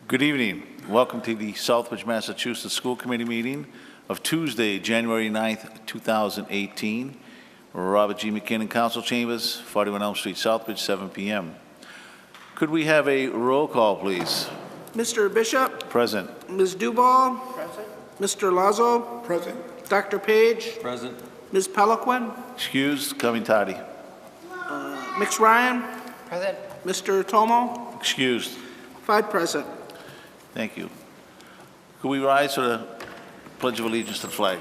Good evening. Welcome to the Southbridge, Massachusetts School Committee meeting of Tuesday, January 9th, 2018. Robert G. McKinnon, Council Chambers, 41 Elm Street, Southbridge, 7 p.m. Could we have a roll call, please? Mr. Bishop? Present. Ms. Duval? Present. Mr. Lazo? Present. Dr. Page? Present. Ms. Peliquin? Excused, coming tardy. Mix Ryan? Present. Mr. Tomo? Excused. 5 present. Thank you. Could we rise for the Pledge of Allegiance to the flag?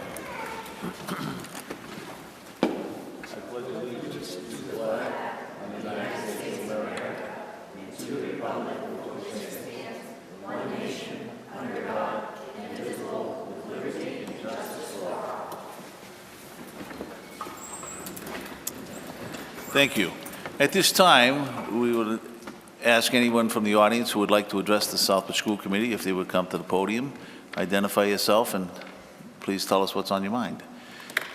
Thank you. At this time, we would ask anyone from the audience who would like to address the Southbridge School Committee if they would come to the podium, identify yourself, and please tell us what's on your mind.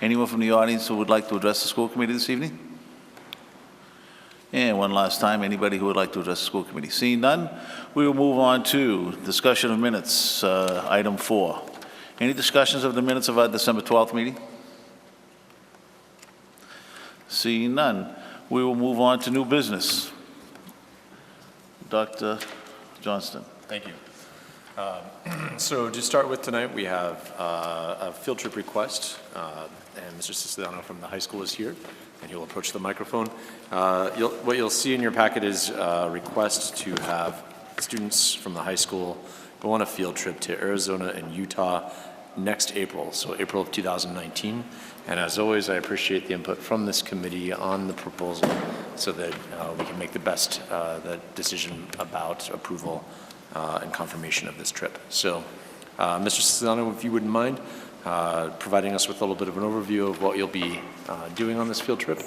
Anyone from the audience who would like to address the school committee this evening? And one last time, anybody who would like to address the school committee? Seeing none, we will move on to discussion of minutes, item 4. Any discussions of the minutes of our December 12th meeting? Seeing none, we will move on to new business. Dr. Johnston. Thank you. So to start with tonight, we have a field trip request, and Mr. Siciliano from the high school is here, and he'll approach the microphone. What you'll see in your packet is a request to have students from the high school go on a field trip to Arizona and Utah next April, so April of 2019. And as always, I appreciate the input from this committee on the proposal so that we can make the best the decision about approval and confirmation of this trip. So, Mr. Siciliano, if you wouldn't mind providing us with a little bit of an overview of what you'll be doing on this field trip.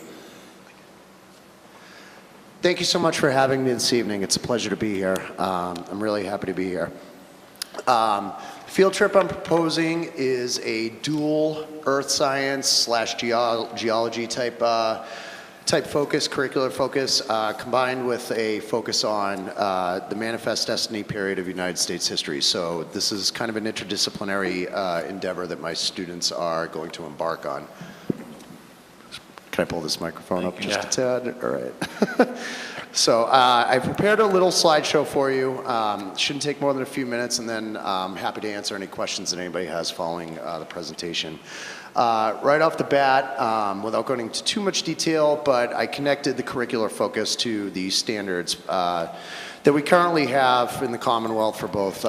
Thank you so much for having me this evening. It's a pleasure to be here. I'm really happy to be here. Field trip I'm proposing is a dual earth science / geology type focus, curricular focus, combined with a focus on the manifest destiny period of United States history. So this is kind of an interdisciplinary endeavor that my students are going to embark on. Can I pull this microphone up just a tad? All right. So I prepared a little slideshow for you. Shouldn't take more than a few minutes, and then I'm happy to answer any questions that anybody has following the presentation. Right off the bat, without going into too much detail, but I connected the curricular focus to the standards that we currently have in the Commonwealth for both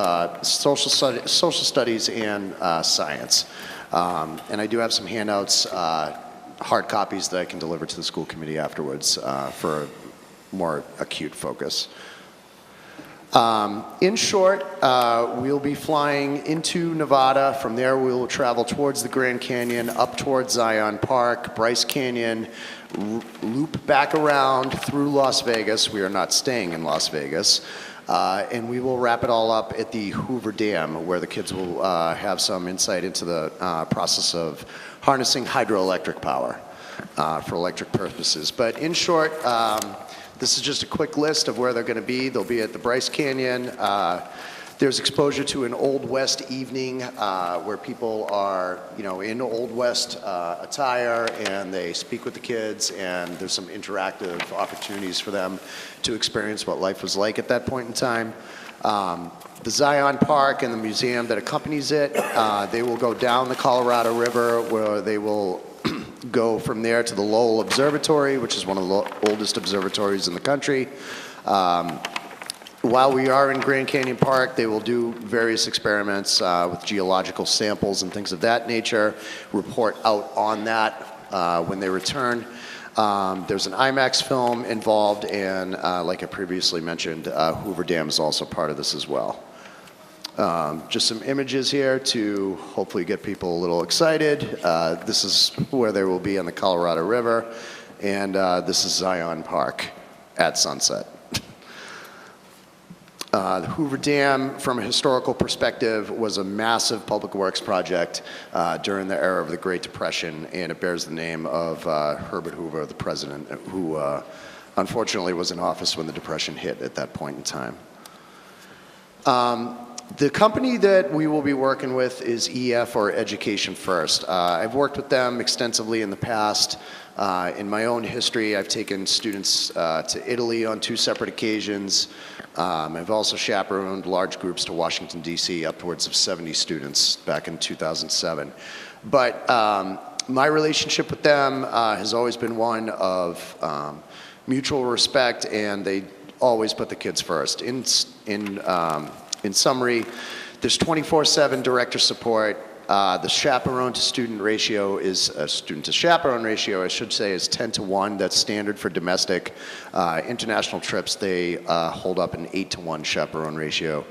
social studies and science. And I do have some handouts, hard copies that I can deliver to the school committee afterwards for a more acute focus. In short, we'll be flying into Nevada. From there, we will travel towards the Grand Canyon, up towards Zion Park, Bryce Canyon, loop back around through Las Vegas. We are not staying in Las Vegas. And we will wrap it all up at the Hoover Dam, where the kids will have some insight into the process of harnessing hydroelectric power for electric purposes. But in short, this is just a quick list of where they're going to be. They'll be at the Bryce Canyon. There's exposure to an Old West evening where people are, in Old West attire, and they speak with the kids, and there's some interactive opportunities for them to experience what life was like at that point in time. The Zion Park and the museum that accompanies it, they will go down the Colorado River, where they will go from there to the Lowell Observatory, which is one of the oldest observatories in the country. While we are in Grand Canyon Park, they will do various experiments with geological samples and things of that nature, report out on that when they return. There's an IMAX film involved, and like I previously mentioned, Hoover Dam is also part of this as well. Just some images here to hopefully get people a little excited. This is where they will be on the Colorado River, and this is Zion Park at sunset. The Hoover Dam, from a historical perspective, was a massive public works project during the era of the Great Depression, and it bears the name of Herbert Hoover, the president, who unfortunately was in office when the Depression hit at that point in time. The company that we will be working with is EF, or Education First. I've worked with them extensively in the past. In my own history, I've taken students to Italy on 2 separate occasions. I've also chaperoned large groups to Washington, D.C., upwards of 70 students back in 2007. But my relationship with them has always been one of mutual respect, and they always put the kids first. In summary, there's 24/7 director support. The chaperone to student ratio is, student to chaperone ratio, I should say, is 10-to-1. That's standard for domestic. International trips, they hold up an 8-to-1 chaperone ratio.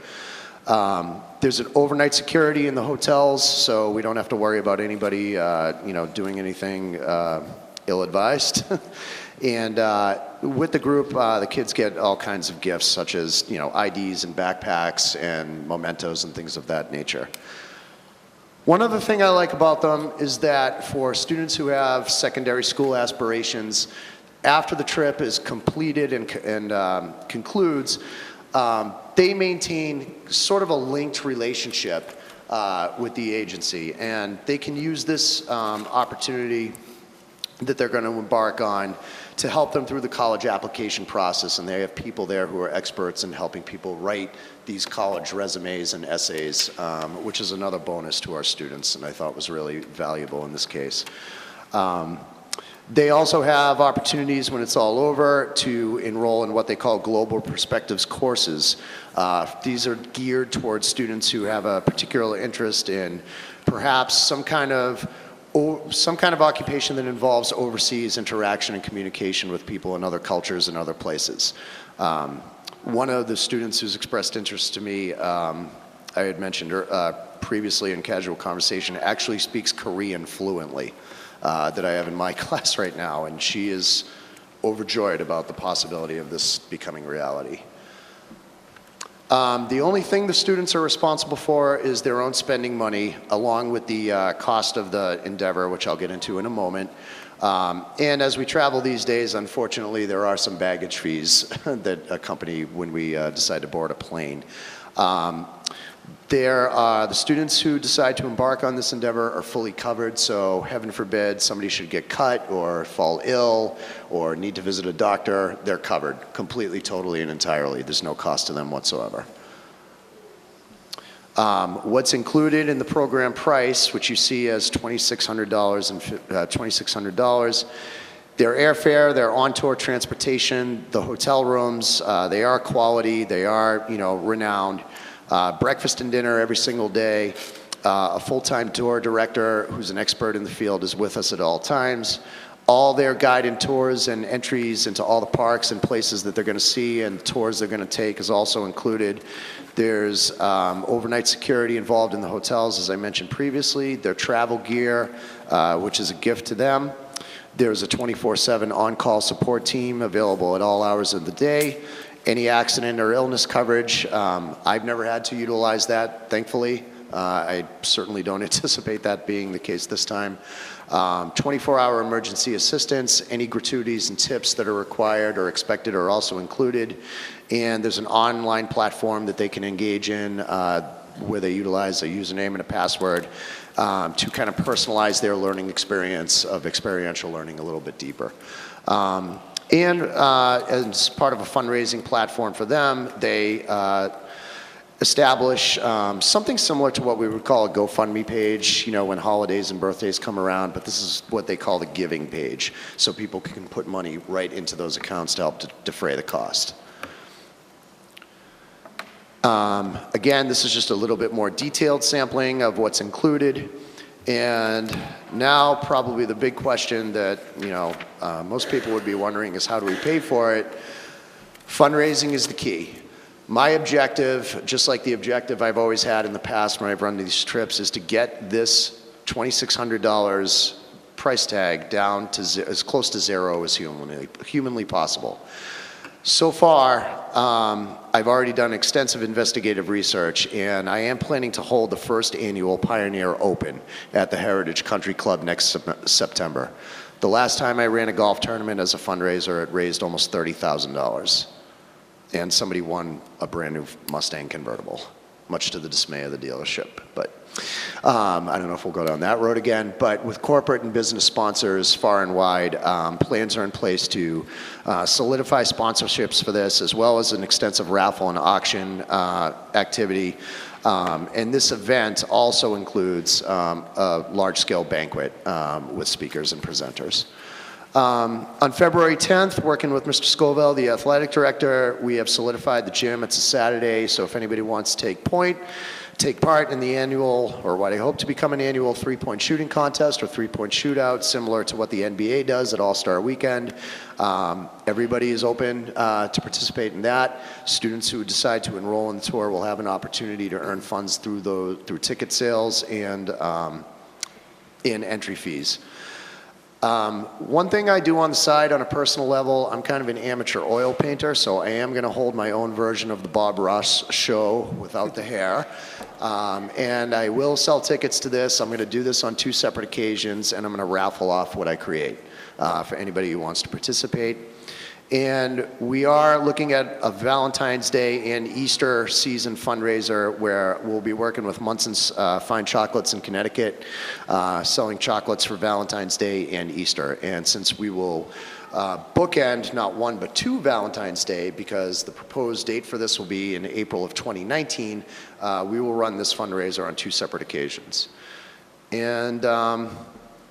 There's an overnight security in the hotels, so we don't have to worry about anybody, doing anything ill-advised. And with the group, the kids get all kinds of gifts, such as, IDs and backpacks and mementos and things of that nature. One other thing I like about them is that for students who have secondary school aspirations, after the trip is completed and concludes, they maintain sort of a linked relationship with the agency, and they can use this opportunity that they're going to embark on to help them through the college application process, and they have people there who are experts in helping people write these college resumes and essays, which is another bonus to our students, and I thought was really valuable in this case. They also have opportunities when it's all over to enroll in what they call Global Perspectives courses. These are geared towards students who have a particular interest in perhaps some kind of occupation that involves overseas interaction and communication with people in other cultures and other places. One of the students who's expressed interest to me, I had mentioned previously in casual conversation, actually speaks Korean fluently, that I have in my class right now, and she is overjoyed about the possibility of this becoming reality. The only thing the students are responsible for is their own spending money, along with the cost of the endeavor, which I'll get into in a moment. And as we travel these days, unfortunately, there are some baggage fees that accompany when we decide to board a plane. The students who decide to embark on this endeavor are fully covered, so heaven forbid somebody should get cut or fall ill or need to visit a doctor, they're covered completely, totally, and entirely. There's no cost to them whatsoever. What's included in the program price, which you see as $2,600 and $2,600, their airfare, their on-tour transportation, the hotel rooms, they are quality, they are, renowned. Breakfast and dinner every single day. A full-time tour director who's an expert in the field is with us at all times. All their guided tours and entries into all the parks and places that they're going to see and tours they're going to take is also included. There's overnight security involved in the hotels, as I mentioned previously. Their travel gear, which is a gift to them. There's a 24/7 on-call support team available at all hours of the day. Any accident or illness coverage, I've never had to utilize that, thankfully. I certainly don't anticipate that being the case this time. 24-hour emergency assistance, any gratuities and tips that are required or expected are also included. And there's an online platform that they can engage in where they utilize a username and a password to kind of personalize their learning experience of experiential learning a little bit deeper. And as part of a fundraising platform for them, they establish something similar to what we would call a GoFundMe page, when holidays and birthdays come around, but this is what they call the giving page, so people can put money right into those accounts to help defray the cost. Again, this is just a little bit more detailed sampling of what's included. And now probably the big question that, most people would be wondering is how do we pay for it? Fundraising is the key. My objective, just like the objective I've always had in the past when I've run these trips, is to get this $2,600 price tag down to as close to zero as humanly possible. So far, I've already done extensive investigative research, and I am planning to hold the first annual Pioneer Open at the Heritage Country Club next September. The last time I ran a golf tournament as a fundraiser, it raised almost $30,000. And somebody won a brand new Mustang convertible, much to the dismay of the dealership. But I don't know if we'll go down that road again. But with corporate and business sponsors far and wide, plans are in place to solidify sponsorships for this, as well as an extensive raffle and auction activity. And this event also includes a large-scale banquet with speakers and presenters. On February 10th, working with Mr. Scoville, the athletic director, we have solidified the gym. It's a Saturday, so if anybody wants to take part in the annual, or what I hope to become an annual three-point shooting contest or three-point shootout, similar to what the NBA does at All-Star Weekend. Everybody is open to participate in that. Students who decide to enroll in the tour will have an opportunity to earn funds through ticket sales and in entry fees. One thing I do on the side on a personal level, I'm kind of an amateur oil painter, so I am going to hold my own version of the Bob Ross show without the hair. And I will sell tickets to this. I'm going to do this on 2 separate occasions, and I'm going to raffle off what I create for anybody who wants to participate. And we are looking at a Valentine's Day and Easter season fundraiser where we'll be working with Munson's Fine Chocolates in Connecticut, selling chocolates for Valentine's Day and Easter. And since we will bookend not 1 but 2 Valentine's Day, because the proposed date for this will be in April of 2019, we will run this fundraiser on 2 separate occasions. And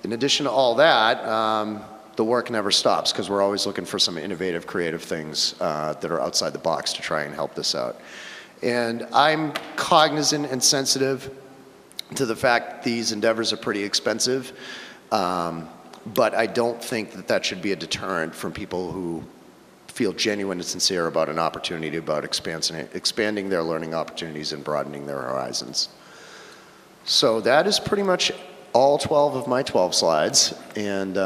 in addition to all that, the work never stops, because we're always looking for some innovative, creative things that are outside the box to try and help this out. And I'm cognizant and sensitive to the fact these endeavors are pretty expensive, but I don't think that that should be a deterrent from people who feel genuine and sincere about an opportunity, about expanding their learning opportunities and broadening their horizons. So that is pretty much all 12 of my 12 slides, and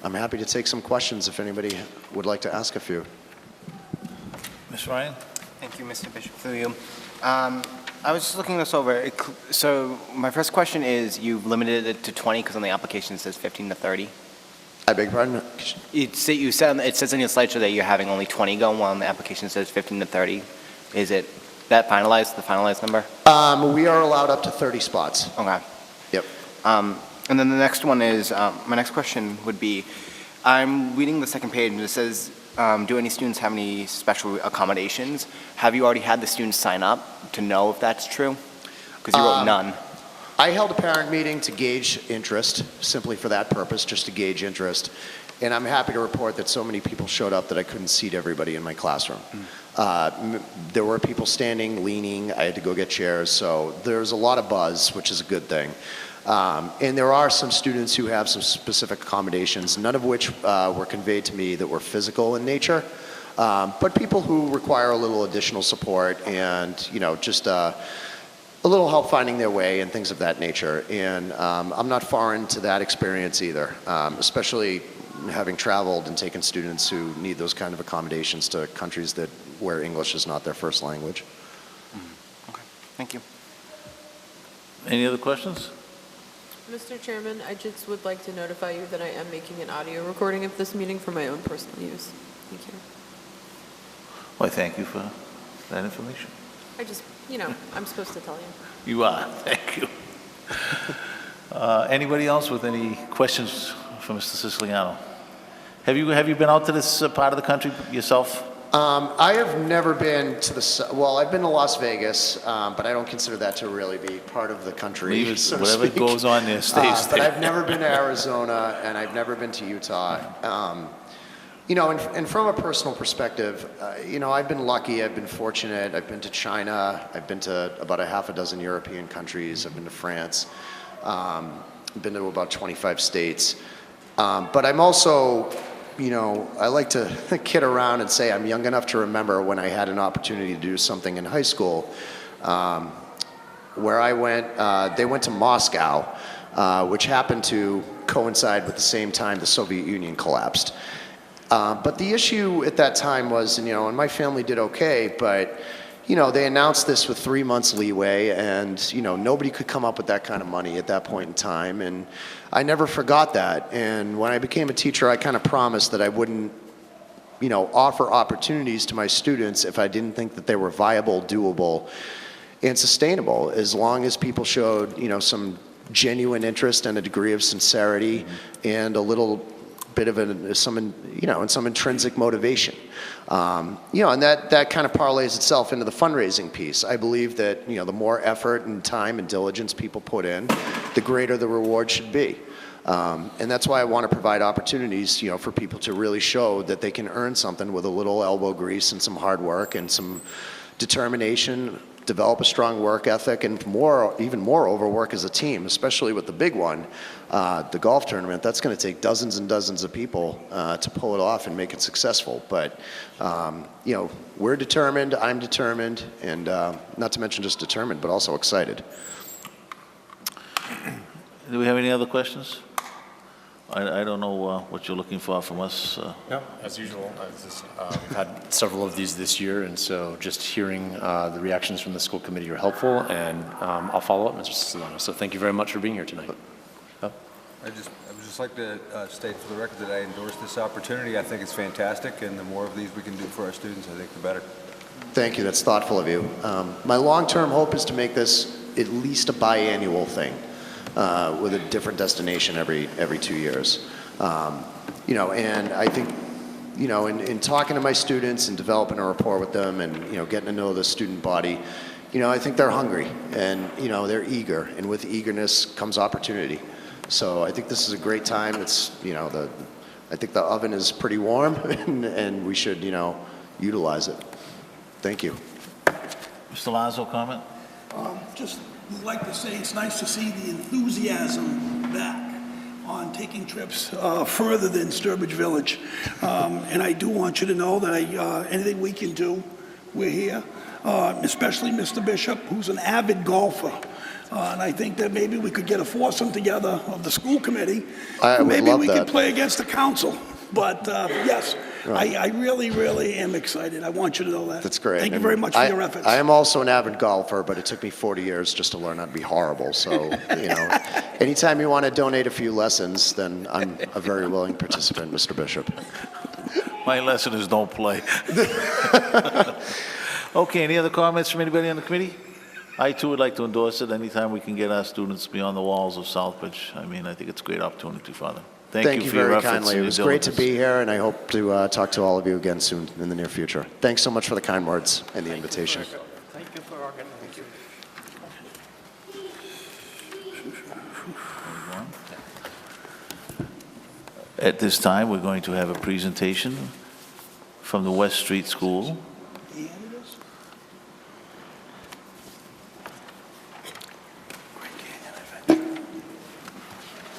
I'm happy to take some questions if anybody would like to ask a few. Ms. Ryan? Thank you, Mr. Bishop, through you. I was just looking this over. So my first question is, you've limited it to 20 because on the application it says 15 to 30. I beg your pardon? It says in your slideshow that you're having only 20 go, while on the application says 15 to 30. Is it that finalized, the finalized number? We are allowed up to 30 spots. Okay. Yep. And then the next one is, my next question would be, I'm reading the second page and it says, do any students have any special accommodations? Have you already had the students sign up to know if that's true? Because you wrote none. I held a parent meeting to gauge interest, simply for that purpose, just to gauge interest. And I'm happy to report that so many people showed up that I couldn't seat everybody in my classroom. There were people standing, leaning. I had to go get chairs. So there's a lot of buzz, which is a good thing. And there are some students who have some specific accommodations, none of which were conveyed to me that were physical in nature, but people who require a little additional support and, just a little help finding their way and things of that nature. And I'm not foreign to that experience either, especially having traveled and taken students who need those kind of accommodations to countries where English is not their first language. Okay, thank you. Any other questions? Mr. Chairman, I just would like to notify you that I am making an audio recording of this meeting for my own personal use. Thank you. Well, I thank you for that information. I just, I'm supposed to tell you. You are. Thank you. Anybody else with any questions for Mr. Siciliano? Have you been out to this part of the country yourself? I have never been to I've been to Las Vegas, but I don't consider that to really be part of the country. So whatever goes on there stays there. But I've never been to Arizona, and I've never been to Utah. And from a personal perspective, I've been lucky, I've been fortunate. I've been to China, I've been to about a half a dozen European countries, I've been to France, I've been to about 25 states. But I'm also, I like to kid around and say I'm young enough to remember when I had an opportunity to do something in high school, where I went, they went to Moscow, which happened to coincide with the same time the Soviet Union collapsed. But the issue at that time was, and my family did okay, but, they announced this with 3 months leeway, and, nobody could come up with that kind of money at that point in time, and I never forgot that. And when I became a teacher, I kind of promised that I wouldn't offer opportunities to my students if I didn't think that they were viable, doable, and sustainable, as long as people showed, some genuine interest and a degree of sincerity and a little bit of some intrinsic motivation. And that kind of parlays itself into the fundraising piece. I believe that, the more effort and time and diligence people put in, the greater the reward should be. And that's why I want to provide opportunities, for people to really show that they can earn something with a little elbow grease and some hard work and some determination, develop a strong work ethic, and even moreover, work as a team, especially with the big one, the golf tournament. That's going to take dozens and dozens of people to pull it off and make it successful. But, we're determined, I'm determined, and not to mention just determined, but also excited. Do we have any other questions? I don't know what you're looking for from us. No, as usual. We've had several of these this year, and so just hearing the reactions from the school committee are helpful, and I'll follow up, Mr. Siciliano. So thank you very much for being here tonight. I would just like to state for the record that I endorse this opportunity. I think it's fantastic, and the more of these we can do for our students, I think the better. Thank you. That's thoughtful of you. My long-term hope is to make this at least a biannual thing. With a different destination every 2 years. And I think, in talking to my students and developing a rapport with them and, getting to know the student body, I think they're hungry and, they're eager, and with eagerness comes opportunity. So I think this is a great time. It's, I think the oven is pretty warm and we should, utilize it. Thank you. Mr. Lazo, comment? Just would like to say it's nice to see the enthusiasm back on taking trips further than Sturbridge Village. And I do want you to know that anything we can do, we're here, especially Mr. Bishop, who's an avid golfer. And I think that maybe we could get a foursome together of the school committee. I would maybe love we that. could play against the council. But yes, Right. I really, really am excited. I want you to know that. That's great. Thank you And very much for your efforts. I am also an avid golfer, but it took me 40 years just to learn how to be horrible. So, anytime you want to donate a few lessons, then I'm a very willing participant, Mr. Bishop. My lesson is don't play. Okay, any other comments from anybody on the committee? I too would like to endorse it. Anytime we can get our students beyond the walls of Southbridge, I think it's a great opportunity for them. Thank you for your very efforts kindly. and It your was great to diligence. be here, and I hope to talk to all of you again soon in the near future. Thanks so much for the kind words and the invitation. At this time, we're going to have a presentation from the West Street School.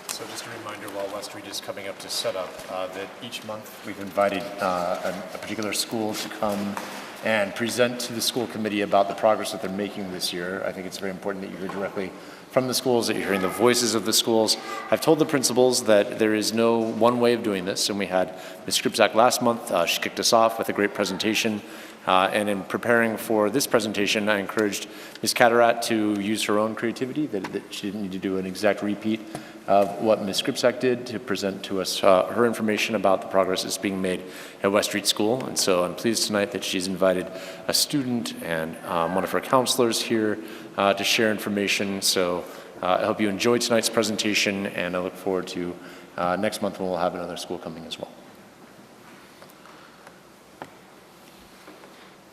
So just a reminder, while West Street is coming up to set up, that each month we've invited a particular school to come and present to the school committee about the progress that they're making this year. I think it's very important that you hear directly from the schools, that you're hearing the voices of the schools. I've told the principals that there is no one way of doing this, and we had Ms. Skripczak last month. She kicked us off with a great presentation. And in preparing for this presentation, I encouraged Ms. Catarat to use her own creativity, that she didn't need to do an exact repeat of what Ms. Skripczak did, to present to us her information about the progress that's being made at West Street School. And so I'm pleased tonight that she's invited a student and one of her counselors here to share information. So I hope you enjoyed tonight's presentation, and I look forward to next month when we'll have another school coming as well.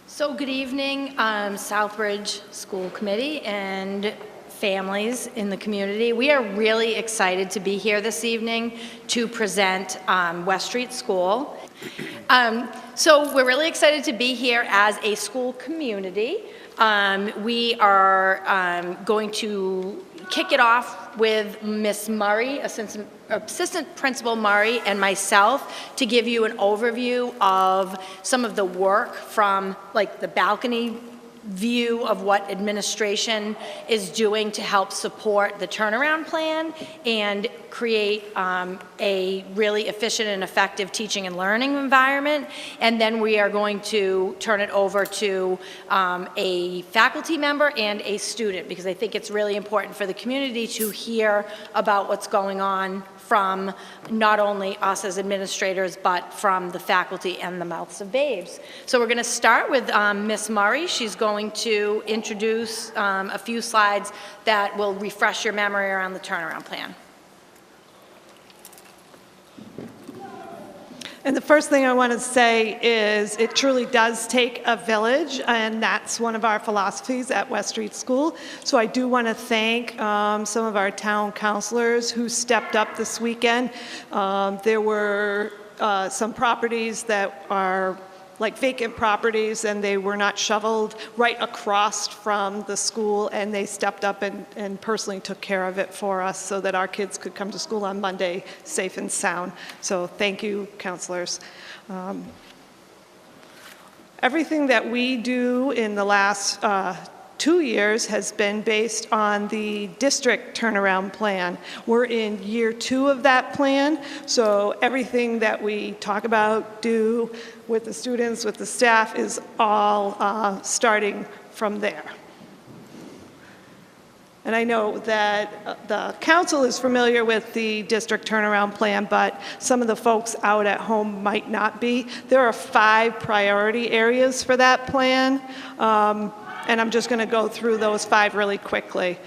So good evening, Southbridge School Committee and families in the community. We are really excited to be here this evening to present West Street School. So we're really excited to be here as a school community. We are going to kick it off with Miss Murray, Assistant Principal Murray, and myself to give you an overview of some of the work from like the balcony view of what administration is doing to help support the turnaround plan and create a really efficient and effective teaching and learning environment. And then we are going to turn it over to a faculty member and a student, because I think it's really important for the community to hear about what's going on from not only us as administrators, but from the faculty and the mouths of babes. So we're going to start with Ms. Murray. She's going to introduce a few slides that will refresh your memory around the turnaround plan. And the first thing I want to say is it truly does take a village, and that's one of our philosophies at West Street School. So I do want to thank some of our town councilors who stepped up this weekend. There were some properties that are like vacant properties, and they were not shoveled right across from the school, and they stepped up and personally took care of it for us so that our kids could come to school on Monday safe and sound. So thank you, counselors. Everything that we do in the last 2 years has been based on the district turnaround plan. We're in year 2 of that plan, so everything that we talk about, do with the students, with the staff, is all starting from there. And I know that the council is familiar with the district turnaround plan, but some of the folks out at home might not be. There are 5 priority areas for that plan. And I'm just going to go through those 5 really quickly.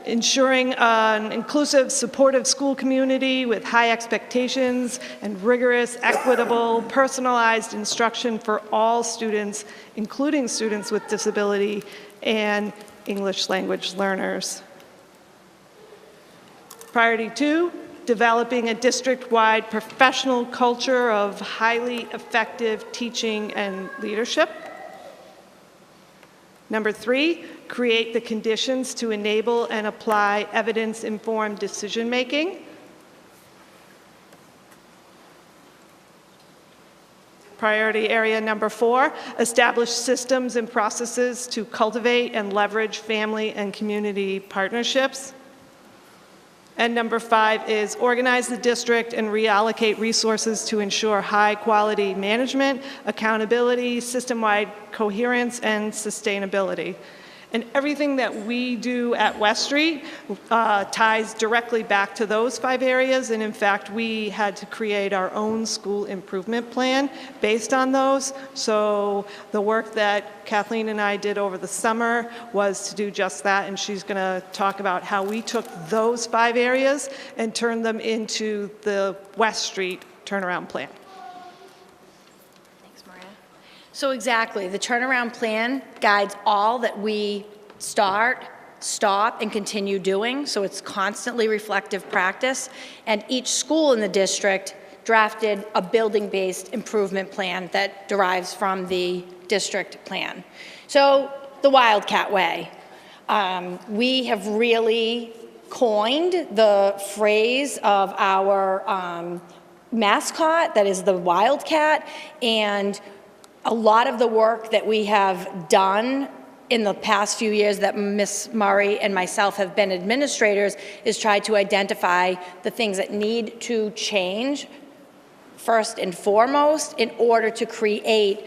Ensuring an inclusive, supportive school community with high expectations and rigorous, equitable, personalized instruction for all students, including students with disability and English language learners. Priority 2, developing a district-wide professional culture of highly effective teaching and leadership. Number 3, create the conditions to enable and apply evidence-informed decision-making. Priority area number 4, establish systems and processes to cultivate and leverage family and community partnerships. And number 5 is organize the district and reallocate resources to ensure high-quality management, accountability, system-wide coherence, and sustainability. And everything that we do at West Street ties directly back to those 5 areas. And in fact, we had to create our own school improvement plan based on those. So the work that Kathleen and I did over the summer was to do just that. And she's going to talk about how we took those 5 areas and turned them into the West Street turnaround plan. So exactly, the turnaround plan guides all that we start, stop, and continue doing, so it's constantly reflective practice, and each school in the district drafted a building-based improvement plan that derives from the district plan. So the Wildcat Way. We have really coined the phrase of our mascot, that is the Wildcat, and a lot of the work that we have done in the past few years that Ms. Murray and myself have been administrators is try to identify the things that need to change first and foremost in order to create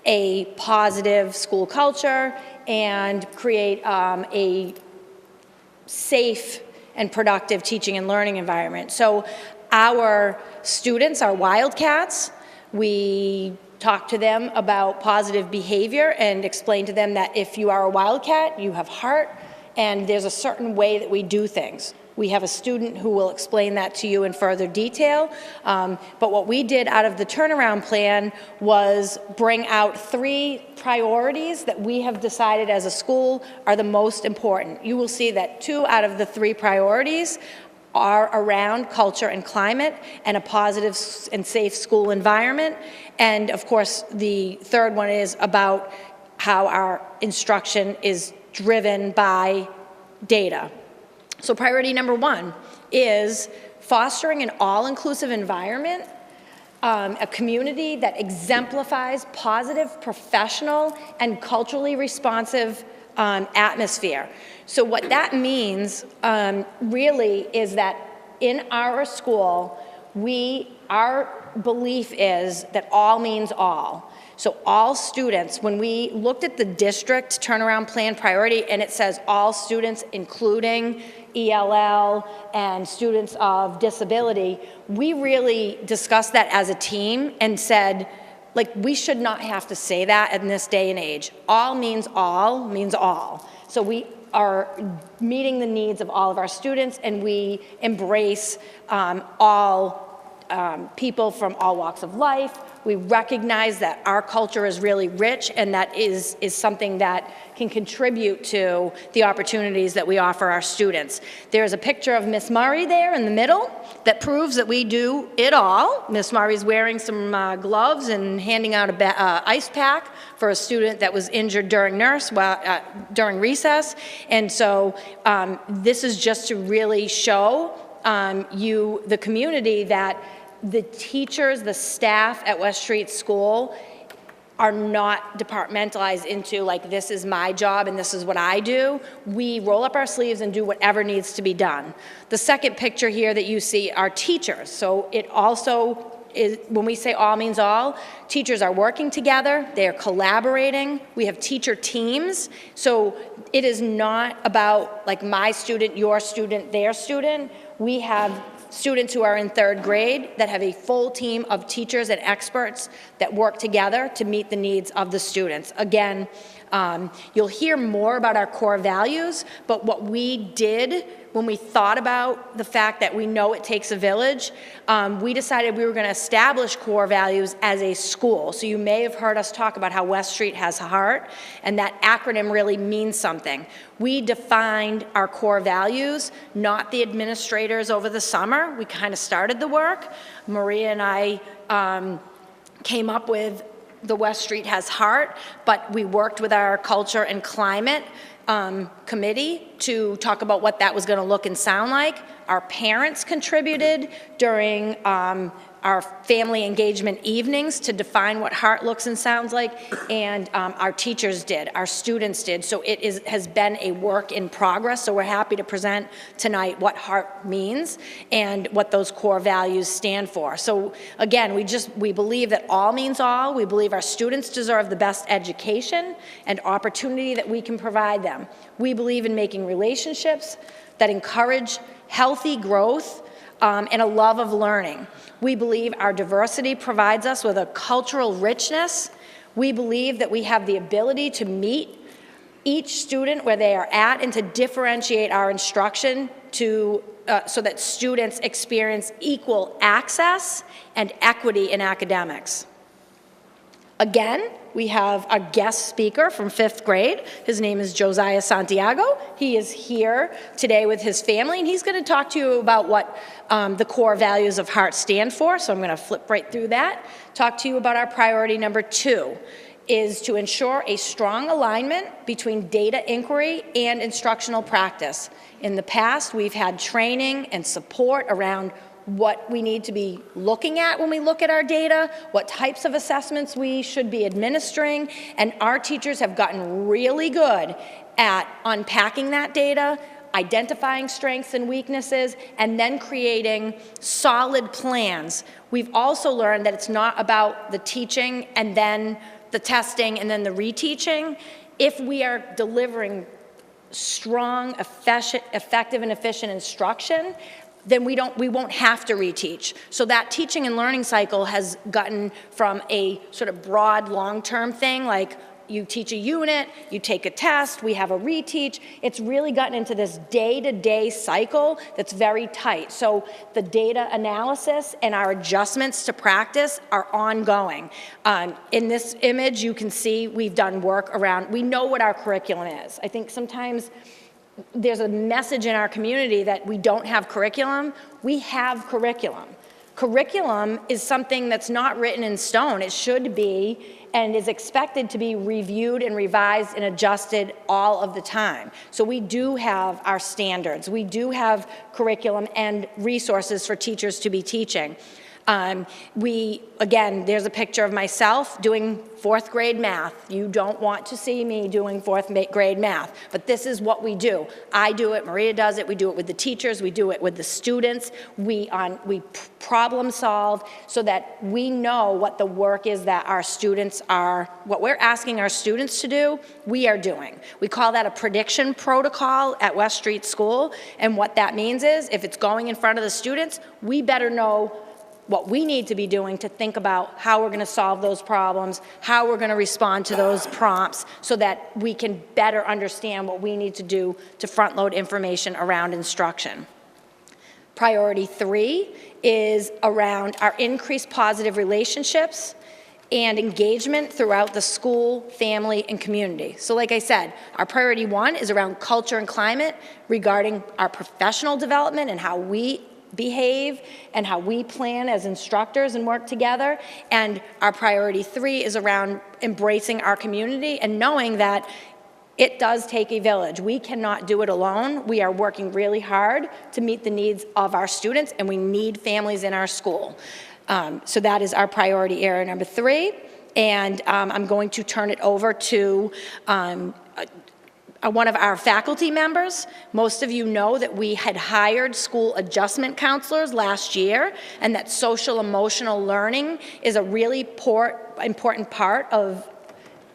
a positive school culture and create a safe and productive teaching and learning environment. So our students are Wildcats. We talk to them about positive behavior and explain to them that if you are a Wildcat, you have heart, and there's a certain way that we do things. We have a student who will explain that to you in further detail. But what we did out of the turnaround plan was bring out 3 priorities that we have decided as a school are the most important. You will see that 2 out of the 3 priorities are around culture and climate and a positive and safe school environment. And of course, the 3rd one is about how our instruction is driven by data. So priority number 1 is fostering an all-inclusive environment, a community that exemplifies positive, professional, and culturally responsive atmosphere. So what that means really is that in our school, our belief is that all means all. So all students, when we looked at the district turnaround plan priority, and it says all students, including ELL and students of disability, we really discussed that as a team and said, like, we should not have to say that in this day and age. All means all. So we are meeting the needs of all of our students, and we embrace all people from all walks of life. We recognize that our culture is really rich, and that is something that can contribute to the opportunities that we offer our students. There's a picture of Miss Murray there in the middle that proves that we do it all. Miss Murray's wearing some gloves and handing out an ice pack for a student that was injured during during recess. And so this is just to really show the community that the teachers, the staff at West Street School are not departmentalized into, like, this is my job and this is what I do. We roll up our sleeves and do whatever needs to be done. The second picture here that you see are teachers. So it also is, when we say all means all, teachers are working together, they are collaborating, we have teacher teams. So it is not about, like, my student, your student, their student. We have students who are in 3rd grade that have a full team of teachers and experts that work together to meet the needs of the students. Again, you'll hear more about our core values, but what we did when we thought about the fact that we know it takes a village, we decided we were going to establish core values as a school. So you may have heard us talk about how West Street has heart, and that acronym really means something. We defined our core values, not the administrators over the summer. We kind of started the work. Maria and I came up with the West Street has heart, but we worked with our culture and climate committee to talk about what that was going to look and sound like. Our parents contributed during our family engagement evenings to define what heart looks and sounds like, and our teachers did, our students did. So it has been a work in progress, so we're happy to present tonight what heart means and what those core values stand for. So again, we believe that all means all. We believe our students deserve the best education and opportunity that we can provide them. We believe in making relationships that encourage healthy growth and a love of learning. We believe our diversity provides us with a cultural richness. We believe that we have the ability to meet each student where they are at and to differentiate our instruction so that students experience equal access and equity in academics. Again, we have a guest speaker from 5th grade. His name is Josiah Santiago. He is here today with his family, and he's going to talk to you about what the core values of heart stand for. So I'm going to flip right through that. Talk to you about our priority number 2 is to ensure a strong alignment between data inquiry and instructional practice. In the past, we've had training and support around what we need to be looking at when we look at our data, what types of assessments we should be administering, and our teachers have gotten really good at unpacking that data, identifying strengths and weaknesses, and then creating solid plans. We've also learned that it's not about the teaching and then the testing and then the reteaching. If we are delivering strong, effective, and efficient instruction, then we won't have to reteach. So that teaching and learning cycle has gotten from a sort of broad long-term thing, like you teach a unit, you take a test, we have a reteach. It's really gotten into this day-to-day cycle that's very tight. So the data analysis and our adjustments to practice are ongoing. In this image, you can see we've done work around, we know what our curriculum is. I think sometimes there's a message in our community that we don't have curriculum. We have curriculum. Curriculum is something that's not written in stone. It should be and is expected to be reviewed and revised and adjusted all of the time. So we do have our standards. We do have curriculum and resources for teachers to be teaching. Again, there's a picture of myself doing 4th grade math. You don't want to see me doing 4th grade math, but this is what we do. I do it, Maria does it, we do it with the teachers, we do it with the students. We problem solve so that we know what the work is that our students are, what we're asking our students to do, we are doing. We call that a prediction protocol at West Street School, and what that means is if it's going in front of the students, we better know what we need to be doing to think about how we're going to solve those problems, how we're going to respond to those prompts so that we can better understand what we need to do to front load information around instruction. Priority 3 is around our increased positive relationships and engagement throughout the school, family, and community. So like I said, our priority 1 is around culture and climate regarding our professional development and how we behave and how we plan as instructors and work together. And our priority 3 is around embracing our community and knowing that it does take a village. We cannot do it alone. We are working really hard to meet the needs of our students, and we need families in our school. So that is our priority area number 3. And I'm going to turn it over to one of our faculty members. Most of you know that we had hired school adjustment counselors last year, and that social emotional learning is a really important part of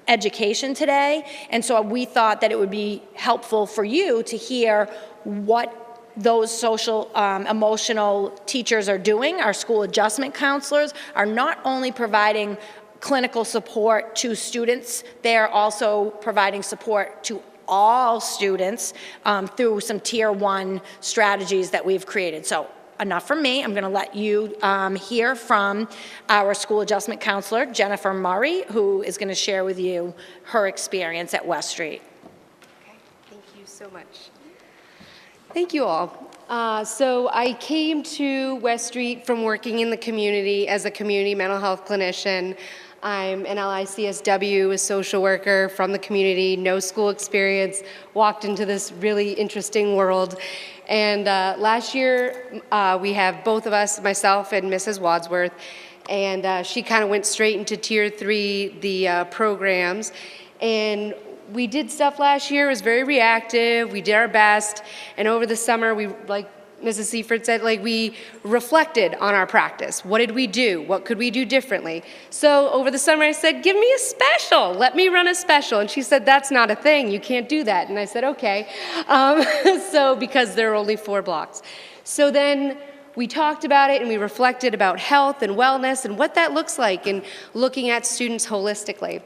education today. And so we thought that it would be helpful for you to hear what those social emotional teachers are doing. Our school adjustment counselors are not only providing clinical support to students, they are also providing support to all students through some tier 1 strategies that we've created. So enough from me. I'm going to let you hear from our school adjustment counselor, Jennifer Murray, who is going to share with you her experience at West Street. Okay, thank you so much. Thank you all. So I came to West Street from working in the community as a community mental health clinician. I'm an LICSW, a social worker from the community, no school experience, walked into this really interesting world. And last year, we have both of us, myself and Mrs. Wadsworth, and she kind of went straight into Tier 3, the programs. And we did stuff last year, it was very reactive, we did our best, and over the summer, we, like Mrs. Seifert said, we reflected on our practice. What did we do? What could we do differently? So over the summer I said, give me a special, let me run a special. And she said, that's not a thing, you can't do that. And I said, okay. So because there are only 4 blocks. So then we talked about it and we reflected about health and wellness and what that looks like and looking at students holistically.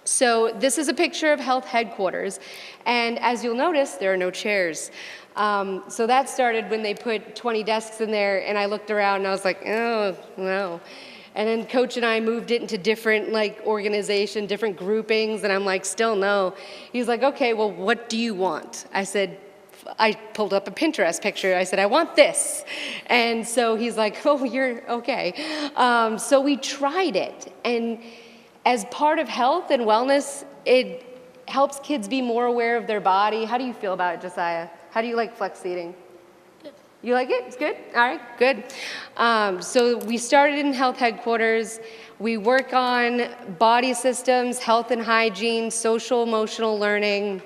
So this is a picture of health headquarters. And as you'll notice, there are no chairs. So that started when they put 20 desks in there, and I looked around and I was like, oh, no. And then Coach and I moved it into different organization, different groupings, and I'm like, still no. He's like, okay, well, what do you want? I said, I pulled up a Pinterest picture. I said, I want this. And so he's like, oh, you're okay. So we tried it. And as part of health and wellness, it helps kids be more aware of their body. How do you feel about it, Josiah? How do you like flex seating? Good. You like it? It's good? All right, good. So we started in health headquarters. We work on body systems, health and hygiene, social emotional learning.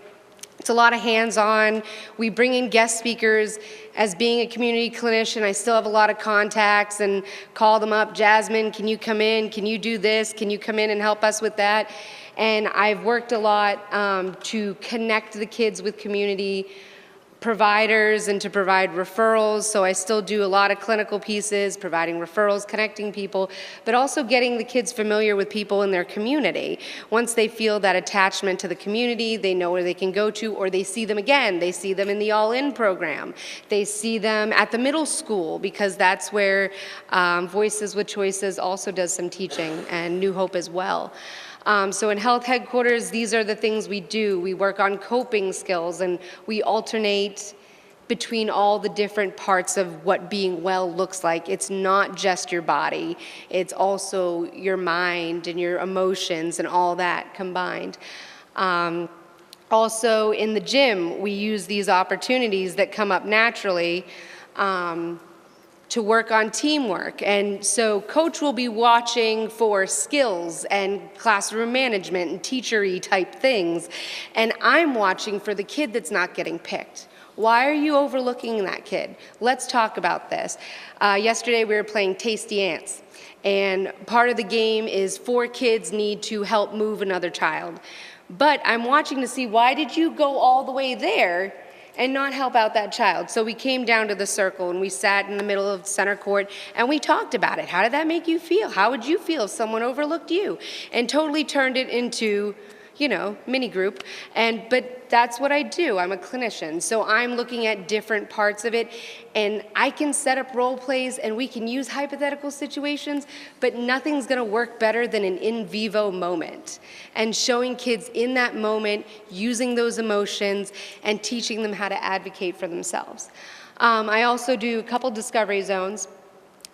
It's a lot of hands-on. We bring in guest speakers. As being a community clinician, I still have a lot of contacts and call them up. Jasmine, can you come in? Can you do this? Can you come in and help us with that? And I've worked a lot to connect the kids with community providers and to provide referrals. So I still do a lot of clinical pieces, providing referrals, connecting people, but also getting the kids familiar with people in their community. Once they feel that attachment to the community, they know where they can go to, or they see them again. They see them in the All-In program. They see them at the middle school, because that's where Voices with Choices also does some teaching, and New Hope as well. So in health headquarters, these are the things we do. We work on coping skills, and we alternate between all the different parts of what being well looks like. It's not just your body. It's also your mind and your emotions and all that combined. Also in the gym, we use these opportunities that come up naturally to work on teamwork. And so coach will be watching for skills and classroom management and teacher-y type things. And I'm watching for the kid that's not getting picked. Why are you overlooking that kid? Let's talk about this. Yesterday we were playing Tasty Ants. And part of the game is 4 kids need to help move another child. But I'm watching to see, why did you go all the way there and not help out that child? So we came down to the circle and we sat in the middle of center court and we talked about it. How did that make you feel? How would you feel if someone overlooked you? And totally turned it into, you know, mini group. But that's what I do. I'm a clinician. So I'm looking at different parts of it, and I can set up role plays and we can use hypothetical situations, but nothing's gonna work better than an in vivo moment. And showing kids in that moment, using those emotions and teaching them how to advocate for themselves. I also do a couple discovery zones.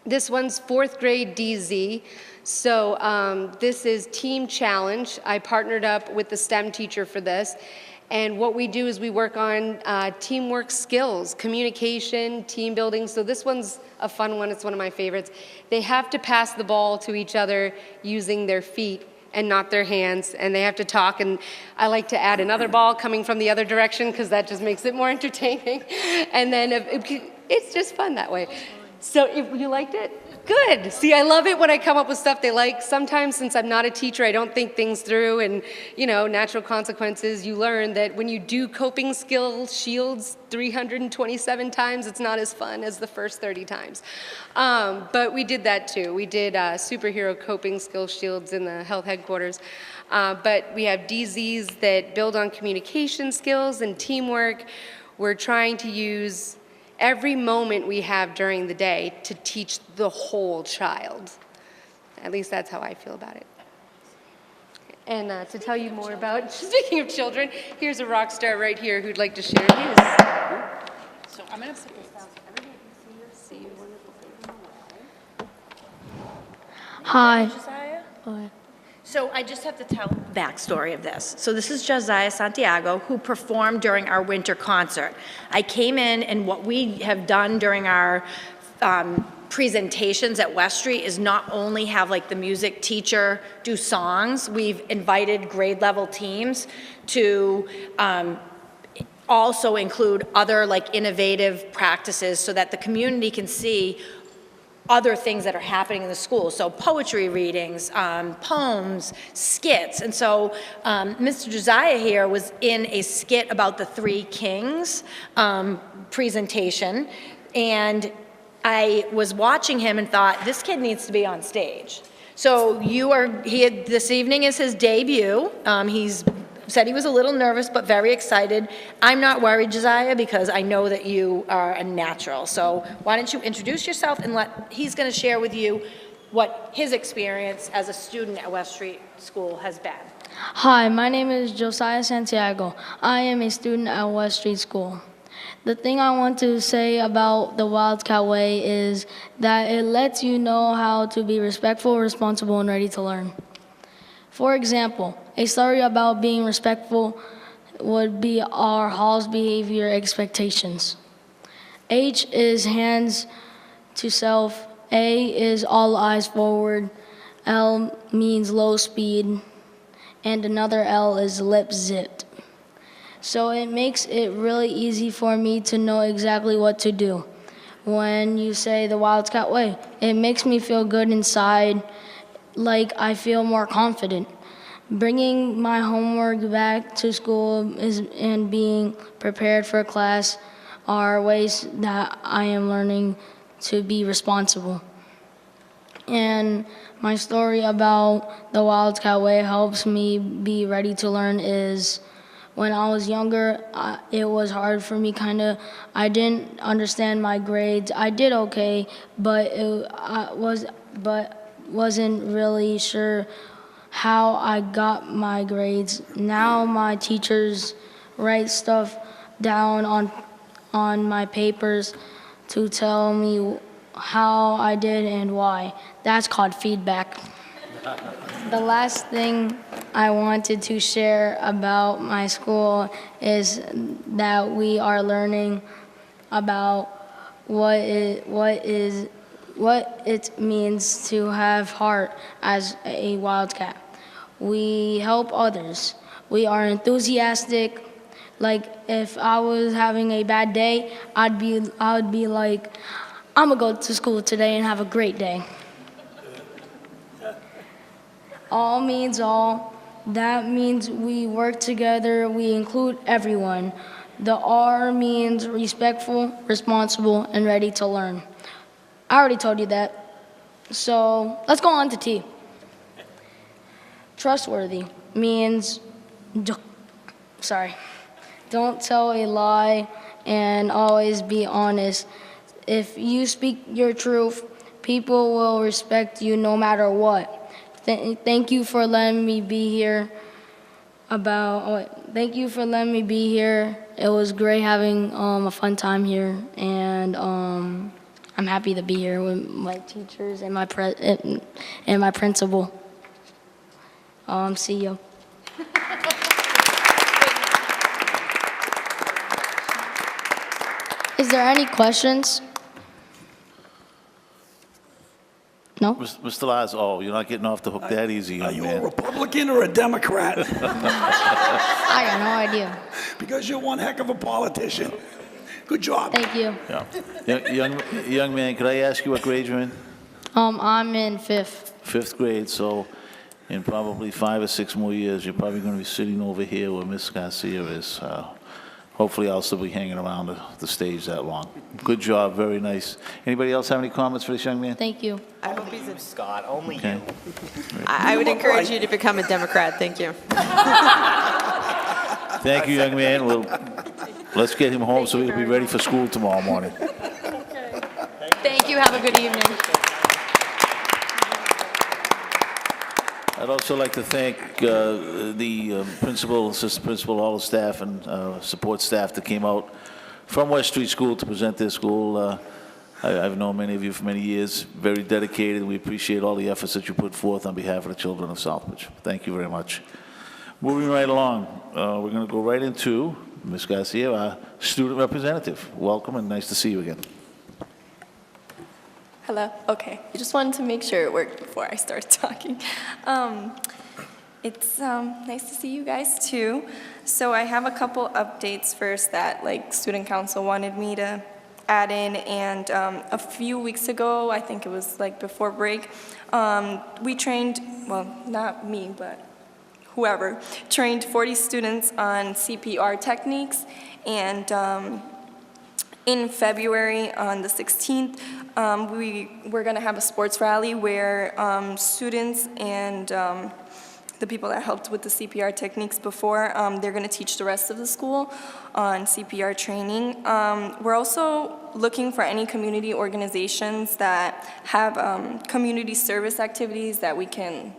This one's 4th grade DZ. So this is Team Challenge. I partnered up with the STEM teacher for this. And what we do is we work on teamwork skills, communication, team building. So this one's a fun one. It's one of my favorites. They have to pass the ball to each other using their feet and not their hands. And they have to talk. And I like to add another ball coming from the other direction because that just makes it more entertaining. And then it's just fun that way. So if you liked it? Good. See, I love it when I come up with stuff they like. Sometimes, since I'm not a teacher, I don't think things through, and, you know, natural consequences, you learn that when you do coping skill shields 327 times, it's not as fun as the first 30 times. But we did that too. We did superhero coping skill shields in the health headquarters. But we have DZs that build on communication skills and teamwork. We're trying to use every moment we have during the day to teach the whole child. At least that's how I feel about it. And to tell you more about, speaking of children, here's a rock star right here who'd like to share his. So I'm going to put this down so everybody can see your wonderful face. Hi. Josiah? So I just have to tell the backstory of this. So this is Josiah Santiago, who performed during our winter concert. I came in, and what we have done during our presentations at West Street is not only have like the music teacher do songs, we've invited grade level teams to also include other like innovative practices so that the community can see other things that are happening in the school. So poetry readings, poems, skits. And so Mr. Josiah here was in a skit about the 3 kings presentation. And I was watching him and thought, this kid needs to be on stage. So this evening is his debut. He's said he was a little nervous, but very excited. I'm not worried, Josiah, because I know that you are a natural. So why don't you introduce yourself, and he's going to share with you what his experience as a student at West Street School has been. Hi, my name is Josiah Santiago. I am a student at West Street School. The thing I want to say about the Wildcat Way is that it lets you know how to be respectful, responsible, and ready to learn. For example, a story about being respectful would be our hall's behavior expectations. H is hands to self. A is all eyes forward. L means low speed. And another L is lip zipped. So it makes it really easy for me to know exactly what to do. When you say the Wildcat Way, it makes me feel good inside, like I feel more confident. Bringing my homework back to school and being prepared for class are ways that I am learning to be responsible. And my story about the Wildcat Way helps me be ready to learn is when I was younger, it was hard for me, I didn't understand my grades. I did okay, but wasn't really sure how I got my grades. Now my teachers write stuff down on my papers to tell me how I did and why. That's called feedback. The last thing I wanted to share about my school is that we are learning about what it means to have heart as a Wildcat. We help others. We are enthusiastic. Like if I was having a bad day, I would be like, I'm gonna go to school today and have a great day. All means all. That means we work together, we include everyone. The R means respectful, responsible, and ready to learn. I already told you that. So let's go on to T. Trustworthy means, don't tell a lie and always be honest. If you speak your truth, people will respect you no matter what. Thank you for letting me be here. Thank you for letting me be here. It was great having a fun time here, and I'm happy to be here with my teachers and my principal. See you. Is there any questions? No? Mr. Laz, you're not getting off the hook that easy, young Are you man. a Republican or a Democrat? I got no idea. Because you're one heck of a politician. Good job. Thank you. Yeah. Young man, could I ask you what grade you're in? I'm in 5th. 5th grade, so in probably 5 or 6 more years, you're probably going to be sitting over here where Miss Garcia is. Hopefully I'll still be hanging around the stage that long. Good job, very nice. Anybody else have any comments for this young man? Thank you. I hope he's a Scott, only Okay. you. I would encourage you to become a Democrat. Thank you. Thank you, young man. Let's get him home so he'll be ready for school tomorrow morning. Thank you. Have a good evening. I'd also like to thank the principal, assistant principal, all the staff and support staff that came out from West Street School to present their school. I've known many of you for many years, very dedicated. We appreciate all the efforts that you put forth on behalf of the children of Southbridge. Thank you very much. Moving right along, we're going to go right into Ms. Garcia, our student representative. Welcome and nice to see you again. Hello? Okay. I just wanted to make sure it worked before I started talking. It's nice to see you guys too. So I have a couple updates first that student council wanted me to add in, and a few weeks ago, I think it was before break, we trained, well, not me, but whoever, trained 40 students on CPR techniques, and in February on the 16th, we're going to have a sports rally where students and the people that helped with the CPR techniques before, they're going to teach the rest of the school on CPR training. We're also looking for any community organizations that have community service activities that we can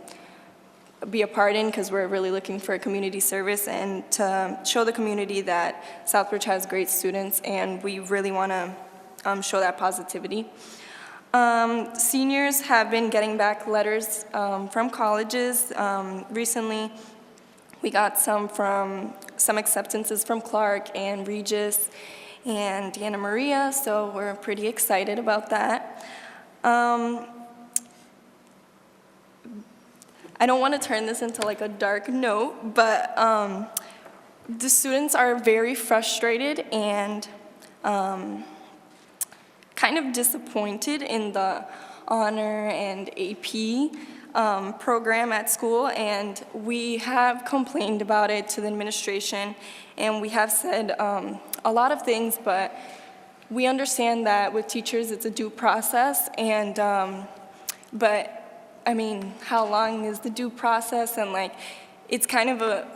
be a part in, because we're really looking for a community service and to show the community that Southbridge has great students, and we really want to show that positivity. Seniors have been getting back letters from colleges. Recently, we got some acceptances from Clark and Regis and Anna Maria, so we're pretty excited about that. I don't want to turn this into a dark note, but the students are very frustrated and kind of disappointed in the honor and AP program at school, and we have complained about it to the administration, and we have said a lot of things, but we understand that with teachers it's a due process, and but I mean, how long is the due process? And it's kind of